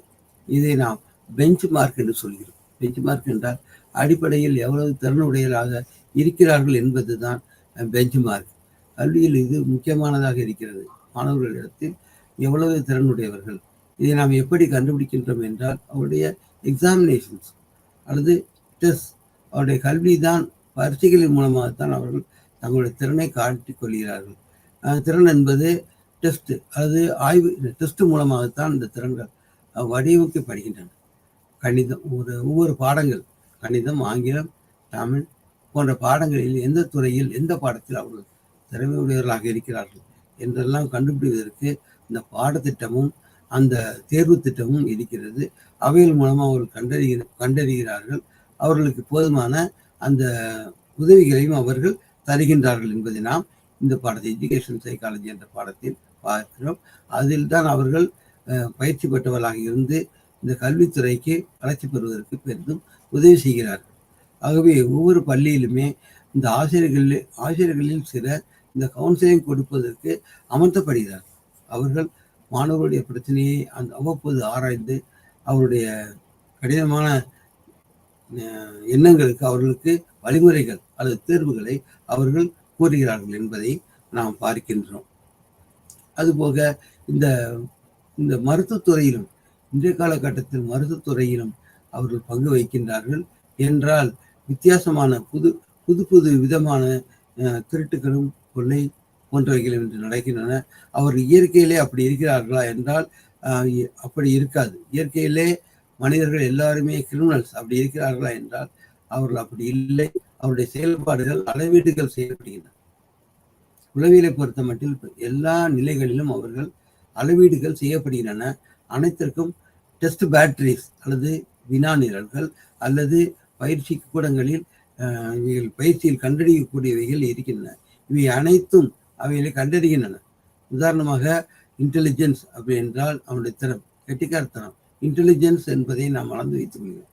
இதை நாம் பெஞ்ச் மார்க் என்று சொல்கிறோம். பெஞ்ச் மார்க் என்றால் அடிப்படையில் எவ்வளவு திறனுடையதாக இருக்கிறார்கள் என்பதுதான் பெஞ்ச் மார்க். கல்வியில் இது முக்கியமானதாக இருக்கிறது. மாணவர்களிடத்தில் எவ்வளவு திறனுடையவர்கள். இதை நாம் எப்படி கண்டுபிடிக்கின்றோம் என்றால் அவருடைய எக்ஸாமினேஷன்ஸ் அல்லது டெஸ்ட், அவருடைய கல்வி தான், பரீட்சைகளின் மூலமாகத்தான் அவர்கள் தங்களுடைய திறனை காட்டிக் கொள்கிறார்கள். திறன் என்பது டெஸ்ட் அல்லது ஆய்வு டெஸ்ட் மூலமாகத்தான் இந்த திறன்கள் வடிவமைக்கப்படுகின்றன. கணிதம், ஒவ்வொரு பாடங்கள், கணிதம், ஆங்கிலம், தமிழ் போன்ற பாடங்களில் எந்த துறையில் எந்த பாடத்தில் அவர்கள் திறமையுடையவர்களாக இருக்கிறார்கள் என்றெல்லாம் கண்டுபிடிப்பதற்கு இந்த பாடத்திட்டமும் அந்த தேர்வு திட்டமும் இருக்கிறது. அவைகள் மூலமாக அவர்கள் கண்டறிகிறார்கள். அவர்களுக்கு போதுமான அந்த உதவிகளையும் அவர்கள் தருகின்றார்கள் என்பதை நாம் இந்த பாடத்தை எஜுகேஷன் சைக்காலஜி என்ற பாடத்தில் பார்க்கிறோம். அதில் தான் அவர்கள் பயிற்சி பெற்றவர்களாக இருந்து இந்த கல்வித்துறைக்கு வளர்ச்சி பெறுவதற்கு பெரிதும் உதவி செய்கிறார்கள். ஆகவே ஒவ்வொரு பள்ளியிலுமே இந்த ஆசிரியர்களில் சிலர் இந்த கவுன்சிலிங் கொடுப்பதற்கு அமர்த்தப்படுகிறார். அவர்கள் மாணவர்களுடைய பிரச்சனையை அவ்வப்போது ஆராய்ந்து அவருடைய கடினமான எண்ணங்களுக்கு அவர்களுக்கு வழிமுறைகள் அல்லது தேர்வுகளை அவர்கள் கூறுகிறார்கள் என்பதை நாம் பார்க்கின்றோம். அதுபோக இந்த இந்த மருத்துவத்துறையிலும் இன்றைய காலகட்டத்தில் மருத்துவத்துறையிலும் அவர்கள் பங்கு வகிக்கின்றார்கள் என்றால் வித்தியாசமான புது விதமான திருட்டுகளும் கொள்ளை போன்றவைகளும் இன்று நடக்கின்றன. அவர்கள் இயற்கையிலே அப்படி இருக்கிறார்களா என்றால் அப்படி இருக்காது. இயற்கையிலே மனிதர்கள் எல்லாருமே கிரிமினல்ஸ் அப்படி இருக்கிறார்களா என்றால் அவர்கள் அப்படி இல்லை. அவருடைய செயல்பாடுகள் அளவீடுகள் செய்யப்படுகின்றன. உளவியலை பொறுத்த மட்டில் எல்லா நிலைகளிலும் அவர்கள் அளவீடுகள் செய்யப்படுகின்றன. அனைத்திற்கும் டெஸ்ட் பேட்டரிஸ் அல்லது வினா நிரல்கள் அல்லது பயிற்சி கூடங்களில் இவைகள் பயிற்சியில் கண்டறியக்கூடியவைகள் இருக்கின்றன. இவை அனைத்தும் அவைகளை கண்டறிகின்றன. உதாரணமாக இன்டெலிஜென்ஸ் அப்படி என்றால் அவனுடைய திறம், கெட்டிக்காரத்தனம். இன்டெலிஜென்ஸ் என்பதை நாம் அளந்து வைத்துக் கொள்கிறோம்.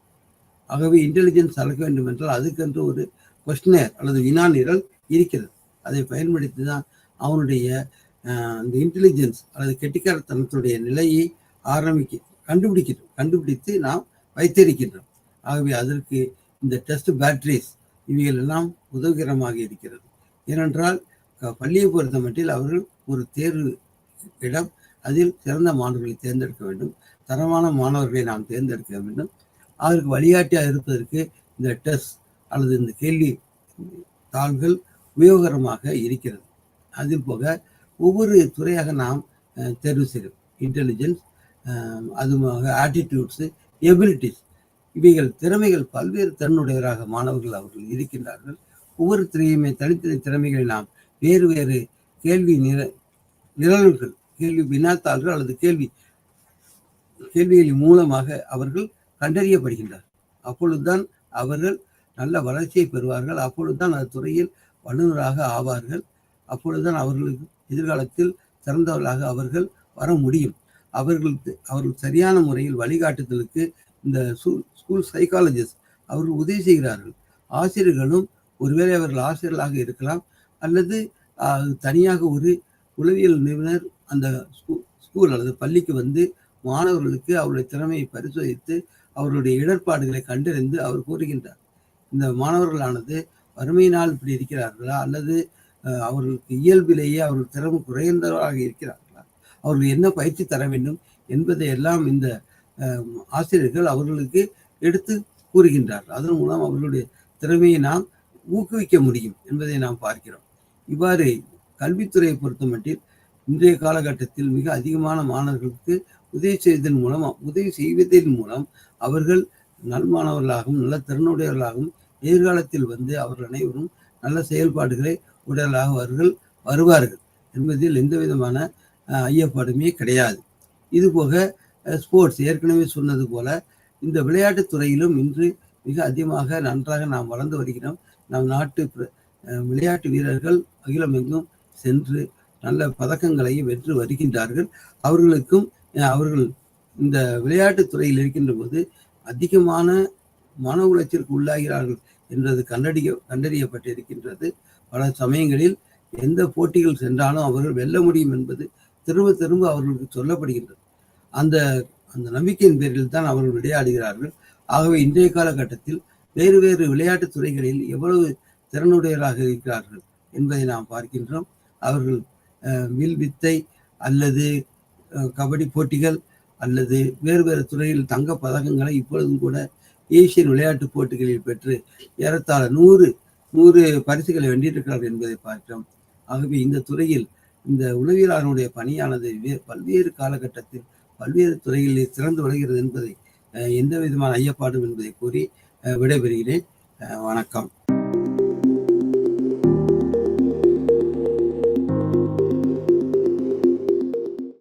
ஆகவே இன்டெலிஜென்ஸ் அளக்க வேண்டும் என்றால் அதுக்கென்று ஒரு கொஸ்டினர் அல்லது வினா நிரல் இருக்கிறது. அதை பயன்படுத்தி தான் அவனுடைய இந்த இன்டெலிஜென்ஸ் அல்லது கெட்டிக்காரத்தனத்துடைய நிலையை கண்டுபிடித்து நாம் வைத்திருக்கின்றோம். ஆகவே அதற்கு இந்த டெஸ்ட் பேட்டரிஸ் இவைகள் எல்லாம் உதவிகரமாக இருக்கிறது. ஏனென்றால் பள்ளியை பொறுத்த மட்டில் அவர்கள் ஒரு தேர்வு இடம், அதில் சிறந்த மாணவர்களை தேர்ந்தெடுக்க வேண்டும், தரமான மாணவர்களை நாம் தேர்ந்தெடுக்க வேண்டும். அதற்கு வழிகாட்டியாக இருப்பதற்கு இந்த டெஸ்ட் அல்லது இந்த கேள்வி தாள்கள் உபயோகரமாக இருக்கிறது. அதில் போக ஒவ்வொரு துறையாக நாம் தேர்வு செய்கிறோம். இன்டெலிஜென்ஸ், அதுமாக ஆட்டிடியூட்ஸு, எபிலிட்டிஸ், இவைகள் திறமைகள் பல்வேறு திறனுடையவராக மாணவர்கள் அவர்கள் இருக்கின்றார்கள். ஒவ்வொரு துறையுமே தனித்தனி திறமைகளை நாம் வேறு வேறு கேள்வி நிரல்கள், கேள்வி வினாத்தாள்கள் அல்லது கேள்விகளின் மூலமாக அவர்கள் கண்டறியப்படுகின்றார். அப்பொழுதுதான் அவர்கள் நல்ல வளர்ச்சியை பெறுவார்கள். அப்பொழுதுதான் அந்த துறையில் வல்லுநராக ஆவார்கள். அப்பொழுதுதான் அவர்களுக்கு எதிர்காலத்தில் சிறந்தவர்களாக அவர்கள் வர முடியும். அவர்கள் சரியான முறையில் வழிகாட்டுதலுக்கு இந்த ஸ்கூல் சைக்காலஜிஸ்ட் அவர்கள் உதவி செய்கிறார்கள். ஆசிரியர்களும் ஒருவேளை அவர்கள் ஆசிரியர்களாக இருக்கலாம் அல்லது தனியாக ஒரு உளவியல் நிபுணர் அந்த ஸ்கூல் அல்லது பள்ளிக்கு வந்து மாணவர்களுக்கு அவருடைய திறமையை பரிசோதித்து அவருடைய இடர்பாடுகளை கண்டறிந்து அவர் கூறுகின்றார். இந்த மாணவர்களானது வறுமையினால் இப்படி இருக்கிறார்களா அல்லது அவர்களுக்கு இயல்பிலேயே அவர்கள் திறமை குறைந்தவராக இருக்கிறார்களா, அவர்கள் என்ன பயிற்சி தர வேண்டும் என்பதை எல்லாம் இந்த ஆசிரியர்கள் அவர்களுக்கு எடுத்து கூறுகின்றார்கள். அதன் மூலம் அவர்களுடைய திறமையை நாம் ஊக்குவிக்க முடியும் என்பதை நாம் பார்க்கிறோம். இவ்வாறு கல்வித்துறையை பொறுத்த மட்டில் இன்றைய காலகட்டத்தில் மிக அதிகமான மாணவர்களுக்கு உதவி செய்வதன் மூலம் அவர்கள் நல்மாணவர்களாகவும் நல்ல திறனுடையவர்களாகவும் எதிர்காலத்தில் வந்து அவர்கள் அனைவரும் நல்ல செயல்பாடுகளை உடலாக அவர்கள் வருவார்கள் என்பதில் எந்த விதமான ஐயப்பாடுமே கிடையாது. இதுபோக ஸ்போர்ட்ஸ், ஏற்கனவே சொன்னது போல இந்த விளையாட்டுத் துறையிலும் இன்று மிக அதிகமாக நன்றாக நாம் வளர்ந்து வருகிறோம். நம் நாட்டு விளையாட்டு வீரர்கள் அகிலமெங்கும் சென்று நல்ல பதக்கங்களையும் வென்று வருகின்றார்கள். அவர்கள் இந்த விளையாட்டுத் துறையில் இருக்கின்ற போது அதிகமான மன உளைச்சலுக்கு உள்ளாகிறார்கள் என்றது கண்டறியப்பட்டிருக்கின்றது. பல சமயங்களில் எந்த போட்டிகள் சென்றாலும் அவர்கள் வெல்ல முடியும் என்பது திரும்ப அவர்களுக்கு சொல்லப்படுகின்றது. அந்த நம்பிக்கையின் பேரில் தான் அவர்கள் விளையாடுகிறார்கள். ஆகவே இன்றைய காலகட்டத்தில் வேறு வேறு விளையாட்டுத் துறைகளில் எவ்வளவு திறனுடையவராக இருக்கிறார்கள் என்பதை நாம் பார்க்கின்றோம். அவர்கள் வில் வித்தை அல்லது கபடி போட்டிகள் அல்லது வேறு வேறு துறையில் தங்க பதக்கங்களை இப்பொழுதும் கூட ஏசியன் விளையாட்டுப் போட்டிகளில் பெற்று ஏறத்தாழ 100 பரிசுகளை வென்றிருக்கிறார்கள் என்பதை பார்க்கிறோம். ஆகவே இந்த துறையில் இந்த உளவியலாளருடைய பணியானது பல்வேறு காலகட்டத்தில் பல்வேறு துறைகளில் சிறந்து விளங்குகிறது என்பதை எந்த விதமான ஐயப்பாடும் என்பதை கூறி விடைபெறுகிறேன். வணக்கம்.